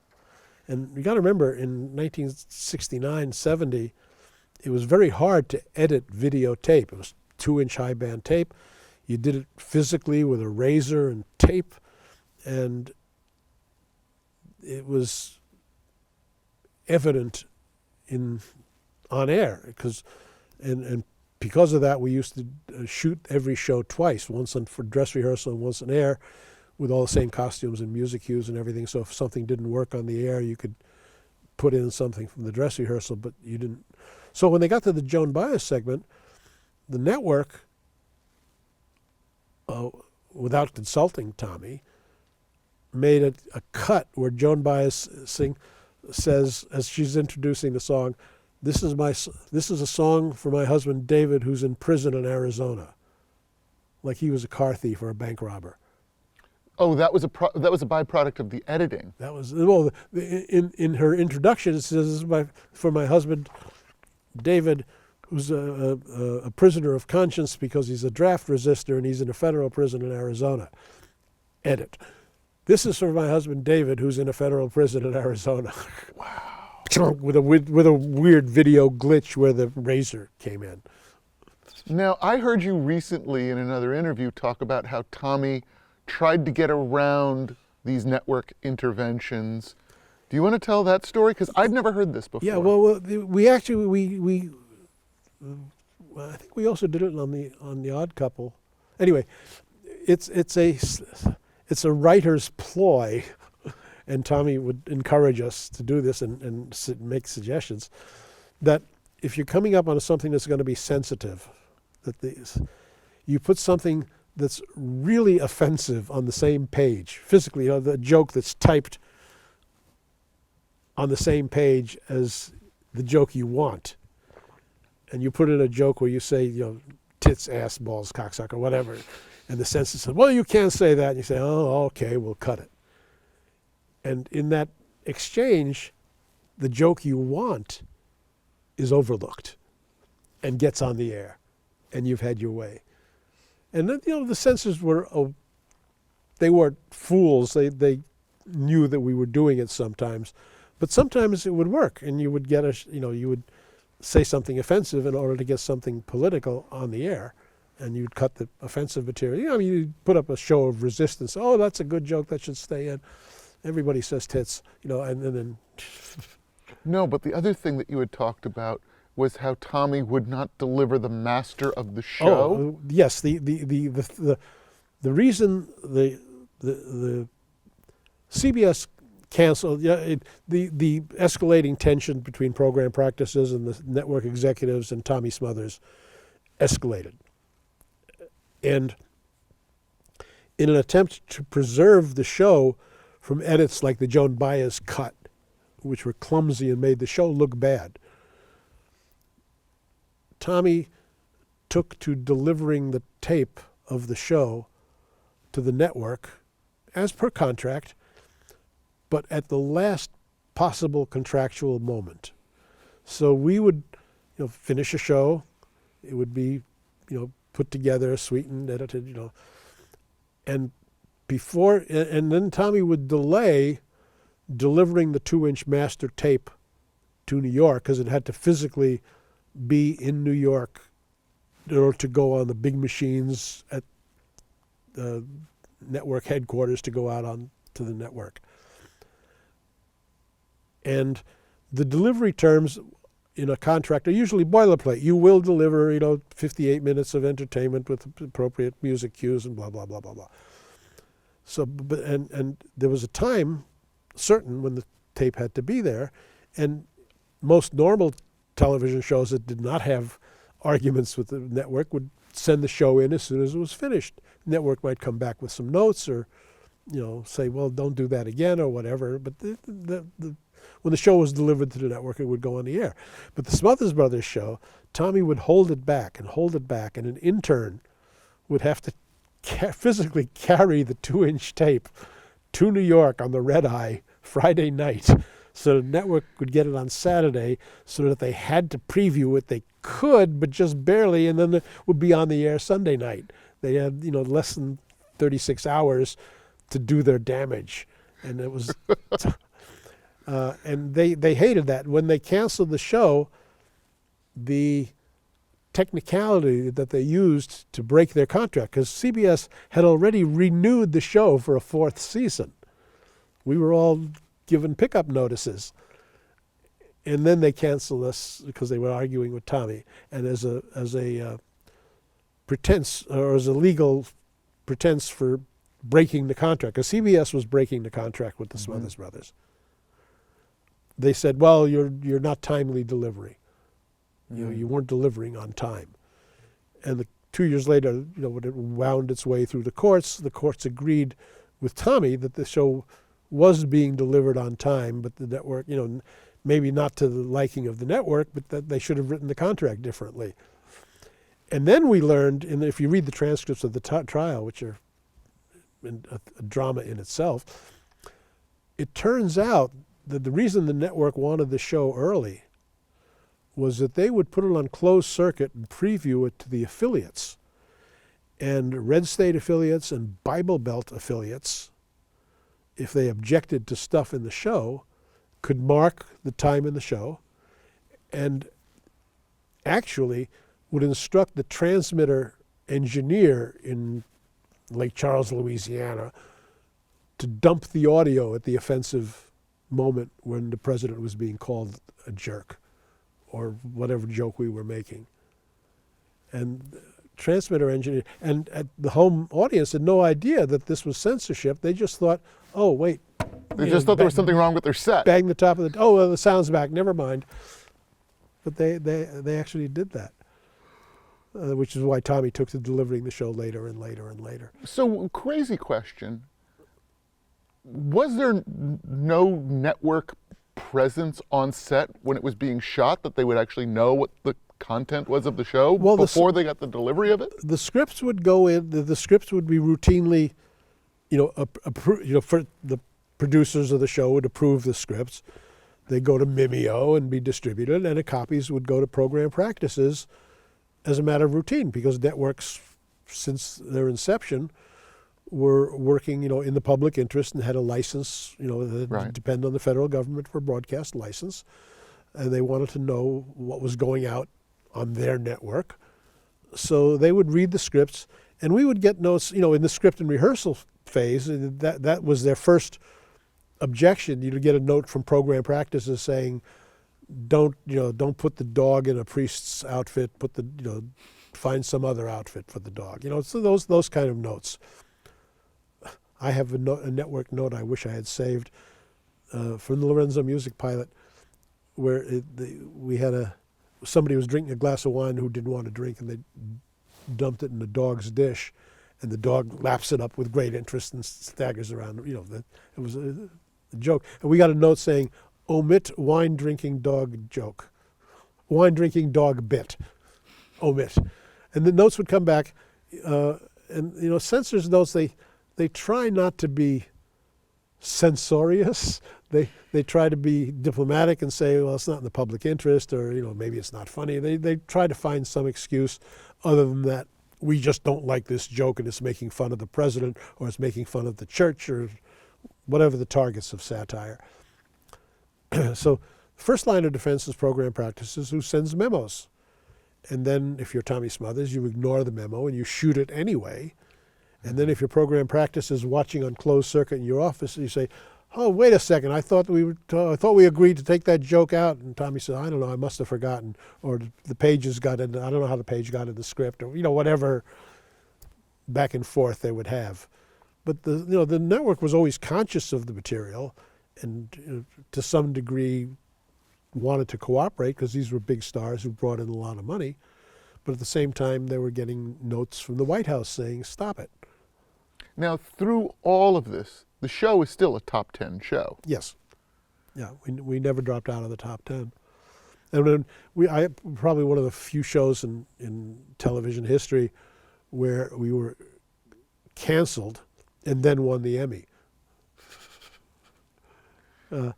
and you got to remember in 1969, 70, it was very hard to edit videotape. It was 2-inch high band tape. You did it physically with a razor and tape, and it was evident on air because of that, we used to shoot every show twice, once for dress rehearsal and once on air, with all the same costumes and music cues and everything. So if something didn't work on the air, you could put in something from the dress rehearsal, but you didn't. So when they got to the Joan Baez segment, the network, without consulting Tommy, made a cut where Joan Baez says, as she's introducing the song, this is a song for my husband David, who's in prison in Arizona, like he was a car thief or a bank robber. Oh, that was a byproduct of the editing. That was in her introduction. It says, "This is for my husband David, who's a prisoner of conscience because he's a draft resistor and he's in a federal prison in Arizona." Edit. This is for my husband David, who's in a federal prison in Arizona. Wow. with a weird video glitch where the razor came in. Now, I heard you recently in another interview talk about how Tommy tried to get around these network interventions. Do you want to tell that story? Because I'd never heard this before. Yeah, well, we actually I think we also did it on the Odd Couple. Anyway, it's a writer's ploy, and Tommy would encourage us to do this and make suggestions, that if you're coming up on something that's going to be sensitive, you put something that's really offensive on the same page, physically, the joke that's typed on the same page as the joke you want. And you put in a joke where you say, tits, ass, balls, cocksucker, whatever. And the censor says, well, you can't say that. And you say, oh, okay, we'll cut it. And in that exchange, the joke you want is overlooked and gets on the air. And you've had your way. And then, the censors they weren't fools. They knew that we were doing it sometimes. But sometimes it would work, and you would get you would say something offensive in order to get something political on the air, and you'd cut the offensive material. You'd put up a show of resistance. Oh, that's a good joke, that should stay in. Everybody says tits, and then. No, but the other thing that you had talked about was how Tommy would not deliver the master of the show. Oh, yes. The reason the CBS canceled the escalating tension between program practices and the network executives and Tommy Smothers escalated. And in an attempt to preserve the show from edits like the Joan Baez cut, which were clumsy and made the show look bad, Tommy took to delivering the tape of the show to the network, as per contract, but at the last possible contractual moment. So we would, finish a show. It would be, put together, sweetened, edited, and then Tommy would delay delivering the 2-inch master tape to New York because it had to physically be in New York in order to go on the big machines at the network headquarters to go out on to the network. And the delivery terms in a contract are usually boilerplate. You will deliver, 58 minutes of entertainment with appropriate music cues and blah, blah, blah, blah, blah. So, and there was a time certain when the tape had to be there, and most normal television shows that did not have arguments with the network would send the show in as soon as it was finished. The network might come back with some notes or, say, well, don't do that again or whatever. But when the show was delivered to the network, it would go on the air. But the Smothers Brothers show, Tommy would hold it back, and an intern would have to physically carry the 2-inch tape to New York on the red eye Friday night so the network could get it on Saturday, so that if they had to preview it, they could, but just barely, and then it would be on the air Sunday night. They had, less than 36 hours to do their damage. And it was, and they hated that. When they canceled the show, the technicality that they used to break their contract, because CBS had already renewed the show for a 4th season. We were all given pickup notices. And then they canceled us because they were arguing with Tommy. And as a pretense, or as a legal pretense for breaking the contract, because CBS was breaking the contract with the Smothers Brothers, they said, well, you're not timely delivery. You weren't delivering on time. And 2 years later, when it wound its way through the courts agreed with Tommy that the show was being delivered on time, but the network, maybe not to the liking of the network, but that they should have written the contract differently. And then we learned, and if you read the transcripts of the trial, which are a drama in itself, it turns out that the reason the network wanted the show early was that they would put it on closed circuit and preview it to the affiliates. And Red State affiliates and Bible Belt affiliates, if they objected to stuff in the show, could mark the time in the show and actually would instruct the transmitter engineer in Lake Charles, Louisiana, to dump the audio at the offensive moment when the president was being called a jerk or whatever joke we were making. And transmitter engineer and the home audience had no idea that this was censorship. They just thought, oh, wait. They just thought there was something wrong with their set. Bang the top of the, oh, well, the sound's back, never mind. But they actually did that, which is why Tommy took to delivering the show later and later and later. So, crazy question. Was there no network presence on set when it was being shot that they would actually know what the content was of the show before they got the delivery of it? The scripts would go in, the scripts would be routinely, for the producers of the show would approve the scripts. They go to Mimeo and be distributed, and the copies would go to program practices as a matter of routine, because networks, since their inception, were working, in the public interest and had a license, that depend on the federal government for broadcast license, and they wanted to know what was going out on their network. So they would read the scripts, and we would get notes, in the script and rehearsal phase. That was their first objection. You'd get a note from program practices saying, don't put the dog in a priest's outfit, find some other outfit for the dog. So those kind of notes. I have a network note I wish I had saved from the Lorenzo Music pilot, where we had somebody was drinking a glass of wine who didn't want to drink, and they dumped it in the dog's dish, and the dog laps it up with great interest and staggers around. It was a joke. And we got a note saying, omit wine drinking dog joke, wine drinking dog bit, omit. And the notes would come back, and censors notes, they try not to be censorious. They try to be diplomatic and say, well, it's not in the public interest, or maybe it's not funny. They try to find some excuse other than that we just don't like this joke and it's making fun of the president, or it's making fun of the church, or whatever the targets of satire. So first line of defense is program practices, who sends memos. And then if you're Tommy Smothers, you ignore the memo and you shoot it anyway. And then if your program practice is watching on closed circuit in your office, you say, "Oh, wait a second! I thought I thought we agreed to take that joke out." And Tommy said, "I don't know. I must have forgotten, or the pages got in. I don't know how the page got in the script, or whatever back and forth they would have." But the network was always conscious of the material, and to some degree wanted to cooperate because these were big stars who brought in a lot of money. But at the same time, they were getting notes from the White House saying, "Stop it." Now, through all of this, the show is still a top 10 show. Yes. Yeah, we never dropped out of the top 10. And then I probably one of the few shows in television history where we were canceled and then won the Emmy. And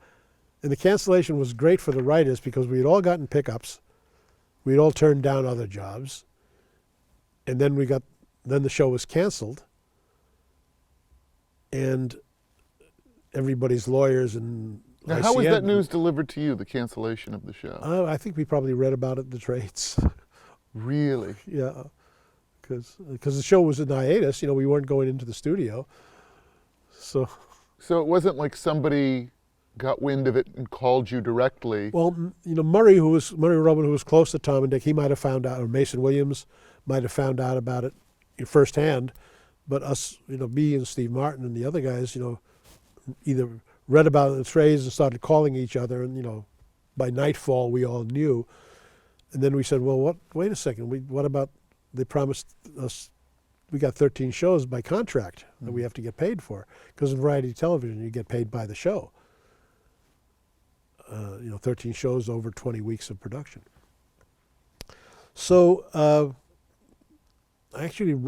the cancellation was great for the writers because we had all gotten pickups. We'd all turned down other jobs. And then the show was canceled. And everybody's lawyers and Now, how was that news delivered to you, the cancellation of the show? I think we probably read about it in the trades. Really? Yeah, because the show was in hiatus. We weren't going into the studio. So it wasn't like somebody got wind of it and called you directly. Well, Murray Rubin, who was close to Tom and Dick, he might have found out, or Mason Williams might have found out about it firsthand. But us, me and Steve Martin and the other guys, either read about it in the trades and started calling each other, and by nightfall we all knew. And then we said, well, wait a second, what about, they promised us, we got 13 shows by contract that we have to get paid for. Because in variety television, you get paid by the show. 13 shows over 20 weeks of production. So actually,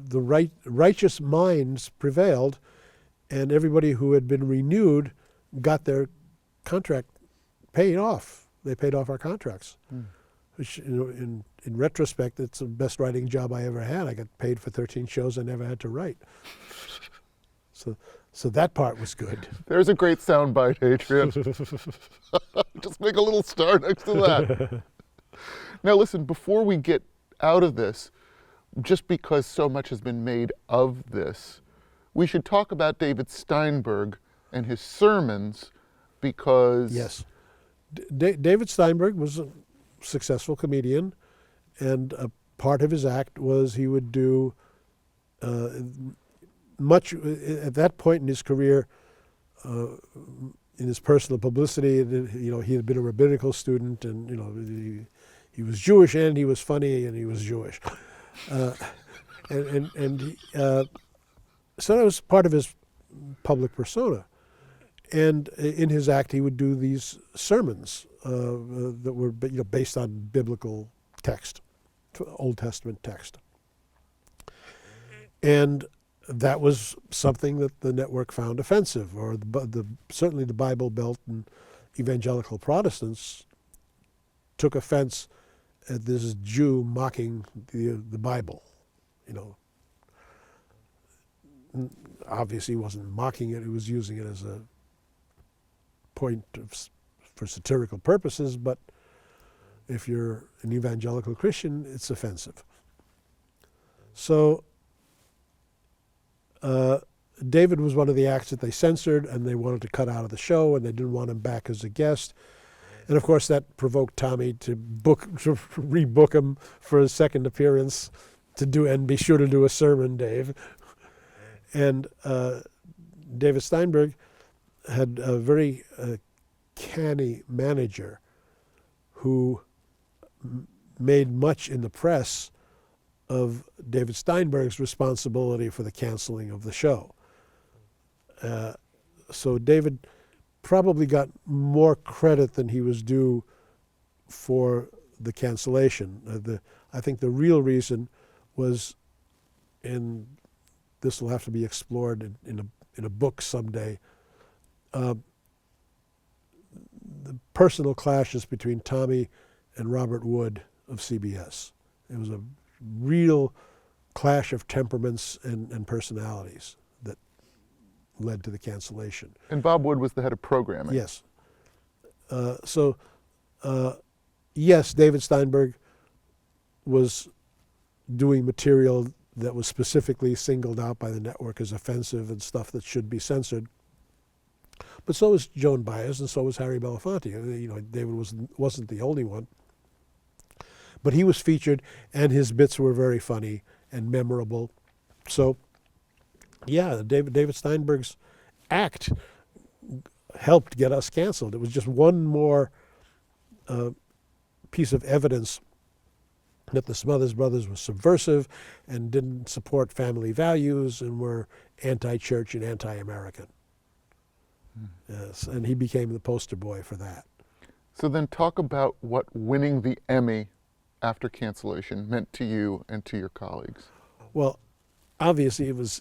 the righteous minds prevailed, and everybody who had been renewed got their contract paid off. They paid off our contracts, which in retrospect, it's the best writing job I ever had. I got paid for 13 shows I never had to write. So that part was good. There's a great soundbite, Adrian. Just make a little star next to that. Now listen, before we get out of this, just because so much has been made of this, we should talk about David Steinberg and his sermons, because... Yes. David Steinberg was a successful comedian, and a part of his act was he would do much at that point in his career, in his personal publicity. He had been a rabbinical student, and he was Jewish, and he was funny, and he was Jewish, so that was part of his public persona. And in his act, he would do these sermons that were based on biblical text, Old Testament text. And that was something that the network found offensive, or certainly the Bible Belt and evangelical Protestants took offense at this Jew mocking the Bible. Obviously he wasn't mocking it, he was using it as a point for satirical purposes, but if you're an evangelical Christian, it's offensive. So David was one of the acts that they censored, and they wanted to cut out of the show, and they didn't want him back as a guest. And of course that provoked Tommy to rebook him for his second appearance and be sure to do a sermon, Dave. And David Steinberg had a very canny manager who made much in the press of David Steinberg's responsibility for the canceling of the show. So David probably got more credit than he was due for the cancellation. I think the real reason was, and this will have to be explored in a book someday, the personal clashes between Tommy and Robert Wood of CBS. It was a real clash of temperaments and personalities that led to the cancellation. And Bob Wood was the head of programming. Yes. Yes, David Steinberg was doing material that was specifically singled out by the network as offensive and stuff that should be censored. But so was Joan Baez, and so was Harry Belafonte. David wasn't the only one. But he was featured, and his bits were very funny and memorable. So, yeah, David Steinberg's act helped get us canceled. It was just one more piece of evidence that the Smothers Brothers were subversive and didn't support family values and were anti-church and anti-American. Yes, and he became the poster boy for that. So then talk about what winning the Emmy after cancellation meant to you and to your colleagues. Well, obviously it was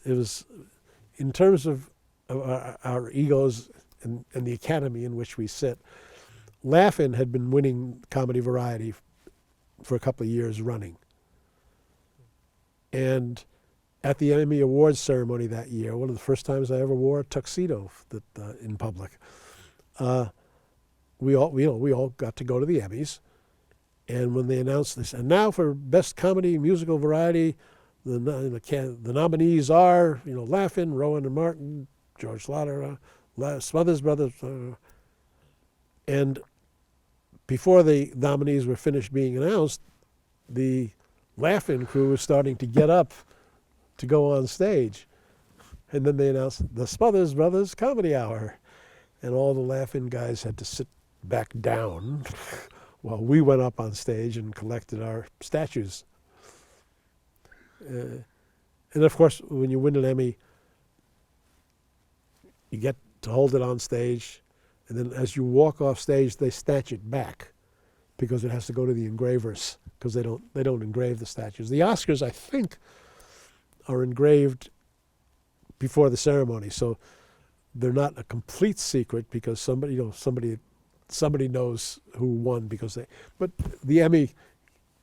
in terms of our egos and the academy in which we sit. Laugh-In had been winning comedy variety for a couple of years running. And at the Emmy Awards ceremony that year, one of the first times I ever wore a tuxedo in public, we all got to go to the Emmys. And when they announced this, and now for Best Comedy Musical Variety, the nominees are, Laugh-In, Rowan and Martin, George Lauder, Smothers Brothers. And before the nominees were finished being announced, the Laugh-In crew was starting to get up to go on stage. And then they announced the Smothers Brothers Comedy Hour. And all the Laugh-In guys had to sit back down while we went up on stage and collected our statues. And of course, when you win an Emmy, you get to hold it on stage, and then as you walk off stage, they snatch it back because it has to go to the engravers because they don't engrave the statues. The Oscars, I think, are engraved before the ceremony, so they're not a complete secret because somebody knows who won because they. But the Emmy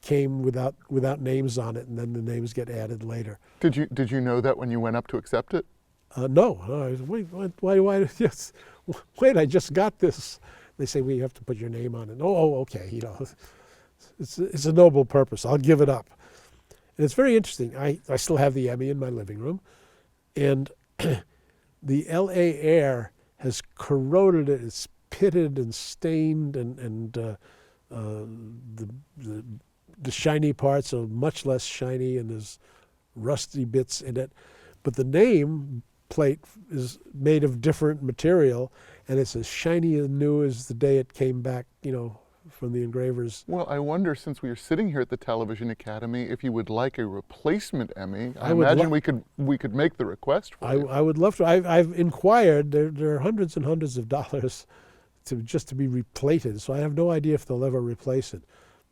came without names on it, and then the names get added later. Did you know that when you went up to accept it? No. Why? Yes. Wait, I just got this. They say, well, you have to put your name on it. Oh, okay. It's a noble purpose. I'll give it up. And it's very interesting. I still have the Emmy in my living room, and the L.A. air has corroded it. It's pitted and stained, and the shiny parts are much less shiny, and there's rusty bits in it. But the name plate is made of different material, and it's as shiny and new as the day it came back, from the engravers. Well, I wonder, since we are sitting here at the Television Academy, if you would like a replacement Emmy. I imagine we could make the request for you. I would love to. I've inquired. There are hundreds and hundreds of dollars to be replated, so I have no idea if they'll ever replace it.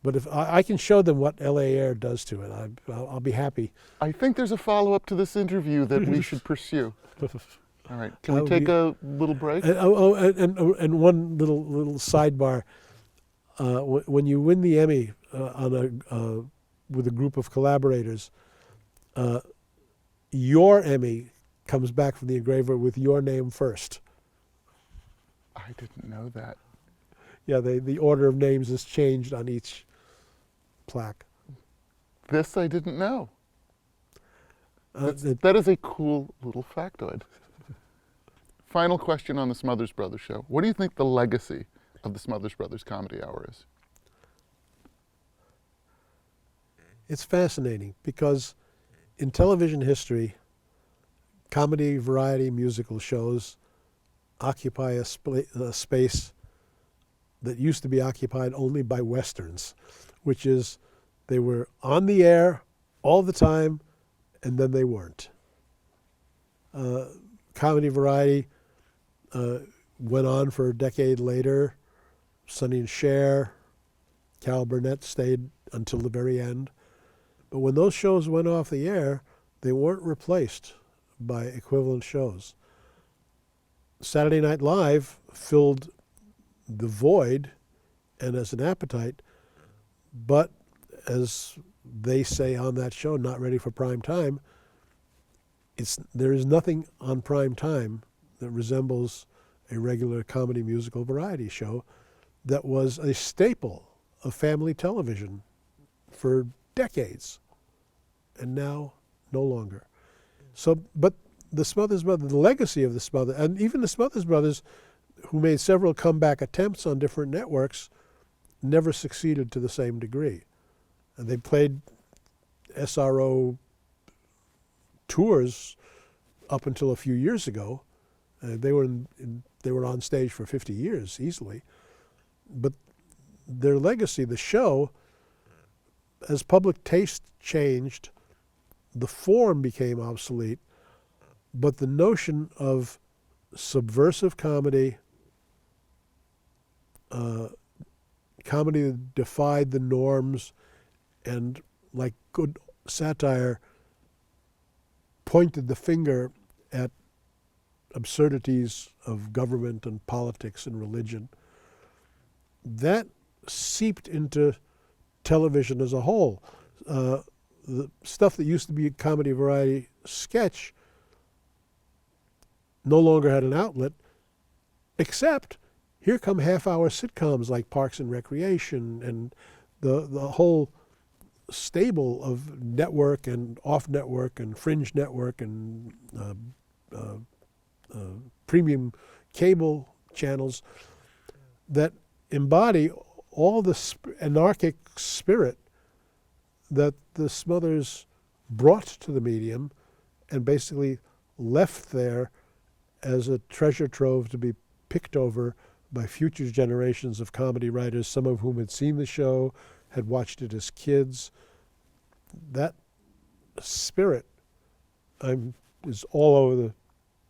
But if I can show them what LA Air does to it, I'll be happy. I think there's a follow-up to this interview that we should pursue. All right, can we take a little break? And one little sidebar. When you win the Emmy with a group of collaborators, your Emmy comes back from the engraver with your name first. I didn't know that. Yeah, the order of names is changed on each plaque. This I didn't know. That is a cool little factoid. Final question on the Smothers Brothers show. What do you think the legacy of the Smothers Brothers Comedy Hour is? It's fascinating because in television history, comedy, variety, musical shows occupy a space that used to be occupied only by Westerns, which is they were on the air all the time, and then they weren't. Comedy variety went on for a decade later. Sonny and Cher, Carol Burnett stayed until the very end. But when those shows went off the air, they weren't replaced by equivalent shows. Saturday Night Live filled the void and as an appetite, but as they say on that show, not ready for prime time, there is nothing on prime time that resembles a regular comedy musical variety show that was a staple of family television for decades, and now no longer. So, but the Smothers Brothers, the legacy of the Smothers, and even the Smothers Brothers who made several comeback attempts on different networks, never succeeded to the same degree. And they played SRO tours up until a few years ago. They were on stage for 50 years easily. But their legacy, the show, as public taste changed, the form became obsolete, but the notion of subversive comedy, comedy that defied the norms, and like good satire, pointed the finger at absurdities of government and politics and religion, that seeped into television as a whole. The stuff that used to be a comedy variety sketch no longer had an outlet, except here come half-hour sitcoms like Parks and Recreation and the whole stable of network and off-network and fringe network and premium cable channels that embody all the anarchic spirit that the Smothers brought to the medium and basically left there as a treasure trove to be picked over by future generations of comedy writers, some of whom had seen the show, had watched it as kids. That spirit is all over the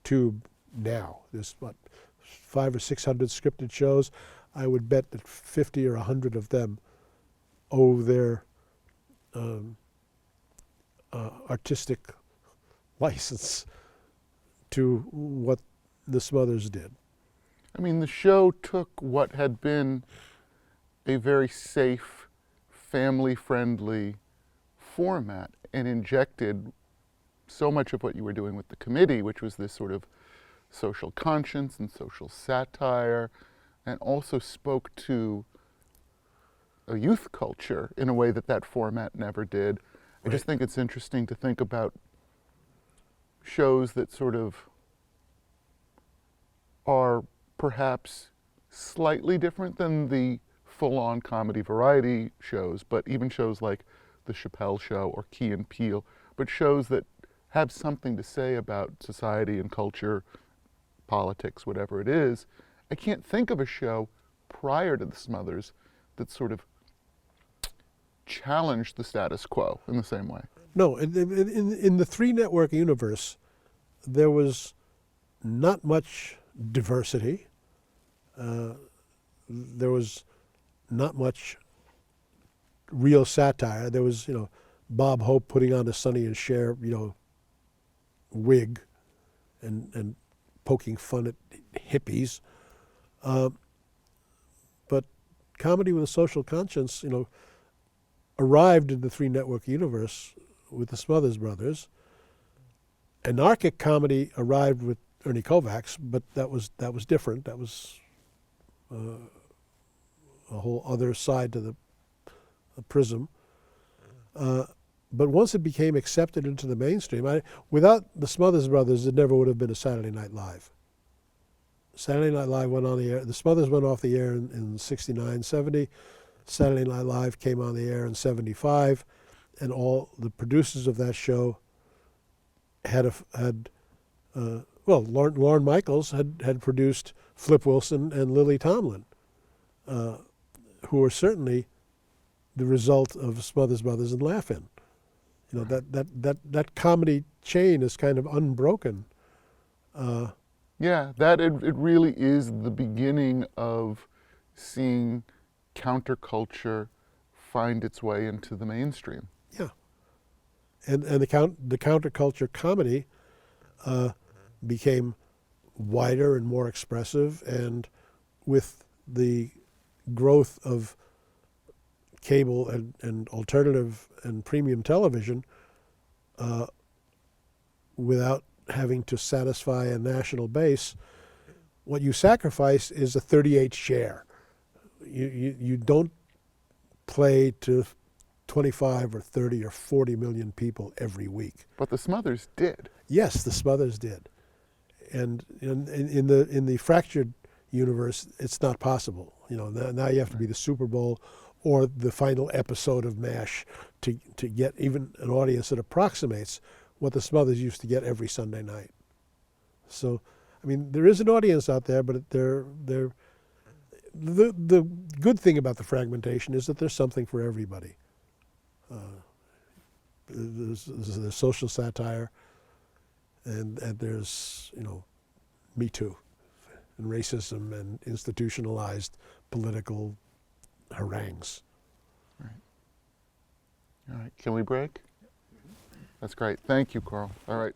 tube now. There's, 500 or 600 scripted shows. I would bet that 50 or 100 of them owe their artistic license to what the Smothers did. I mean, the show took what had been a very safe, family-friendly format and injected so much of what you were doing with the committee, which was this sort of social conscience and social satire, and also spoke to a youth culture in a way that that format never did. I just think it's interesting to think about shows that sort of are perhaps slightly different than the full-on comedy variety shows, but even shows like The Chappelle Show or Key and Peele, but shows that have something to say about society and culture, politics, whatever it is. I can't think of a show prior to the Smothers that sort of challenged the status quo in the same way. No, in the three-network universe, there was not much diversity. There was not much real satire. There was, Bob Hope putting on a Sonny and Cher, wig and poking fun at hippies. But comedy with a social conscience, arrived in the three-network universe with the Smothers Brothers. Anarchic comedy arrived with Ernie Kovacs, but that was different. That was a whole other side to the prism. But once it became accepted into the mainstream, without the Smothers Brothers, it never would have been a Saturday Night Live. Saturday Night Live went on the air. The Smothers went off the air in 69, 70. Saturday Night Live came on the air in 75, and all the producers of that show Lorne Michaels had produced Flip Wilson and Lily Tomlin, who were certainly the result of Smothers Brothers and Laugh-In. That comedy chain is kind of unbroken. Yeah, it really is the beginning of seeing counterculture find its way into the mainstream. Yeah, and the counterculture comedy became wider and more expressive, and with the growth of cable and alternative and premium television, without having to satisfy a national base, what you sacrifice is a 38 share. You don't play to 25 or 30 or 40 million people every week. But the Smothers did. Yes, the Smothers did. And in the fractured universe, it's not possible. Now you have to be the Super Bowl or the final episode of MASH to get even an audience that approximates what the Smothers used to get every Sunday night. So, I mean, there is an audience out there, but the good thing about the fragmentation is that there's something for everybody. There's social satire, and there's Me Too, and racism, and institutionalized political harangues. Right. All right. Can we break? That's great. Thank you, Carl. All right.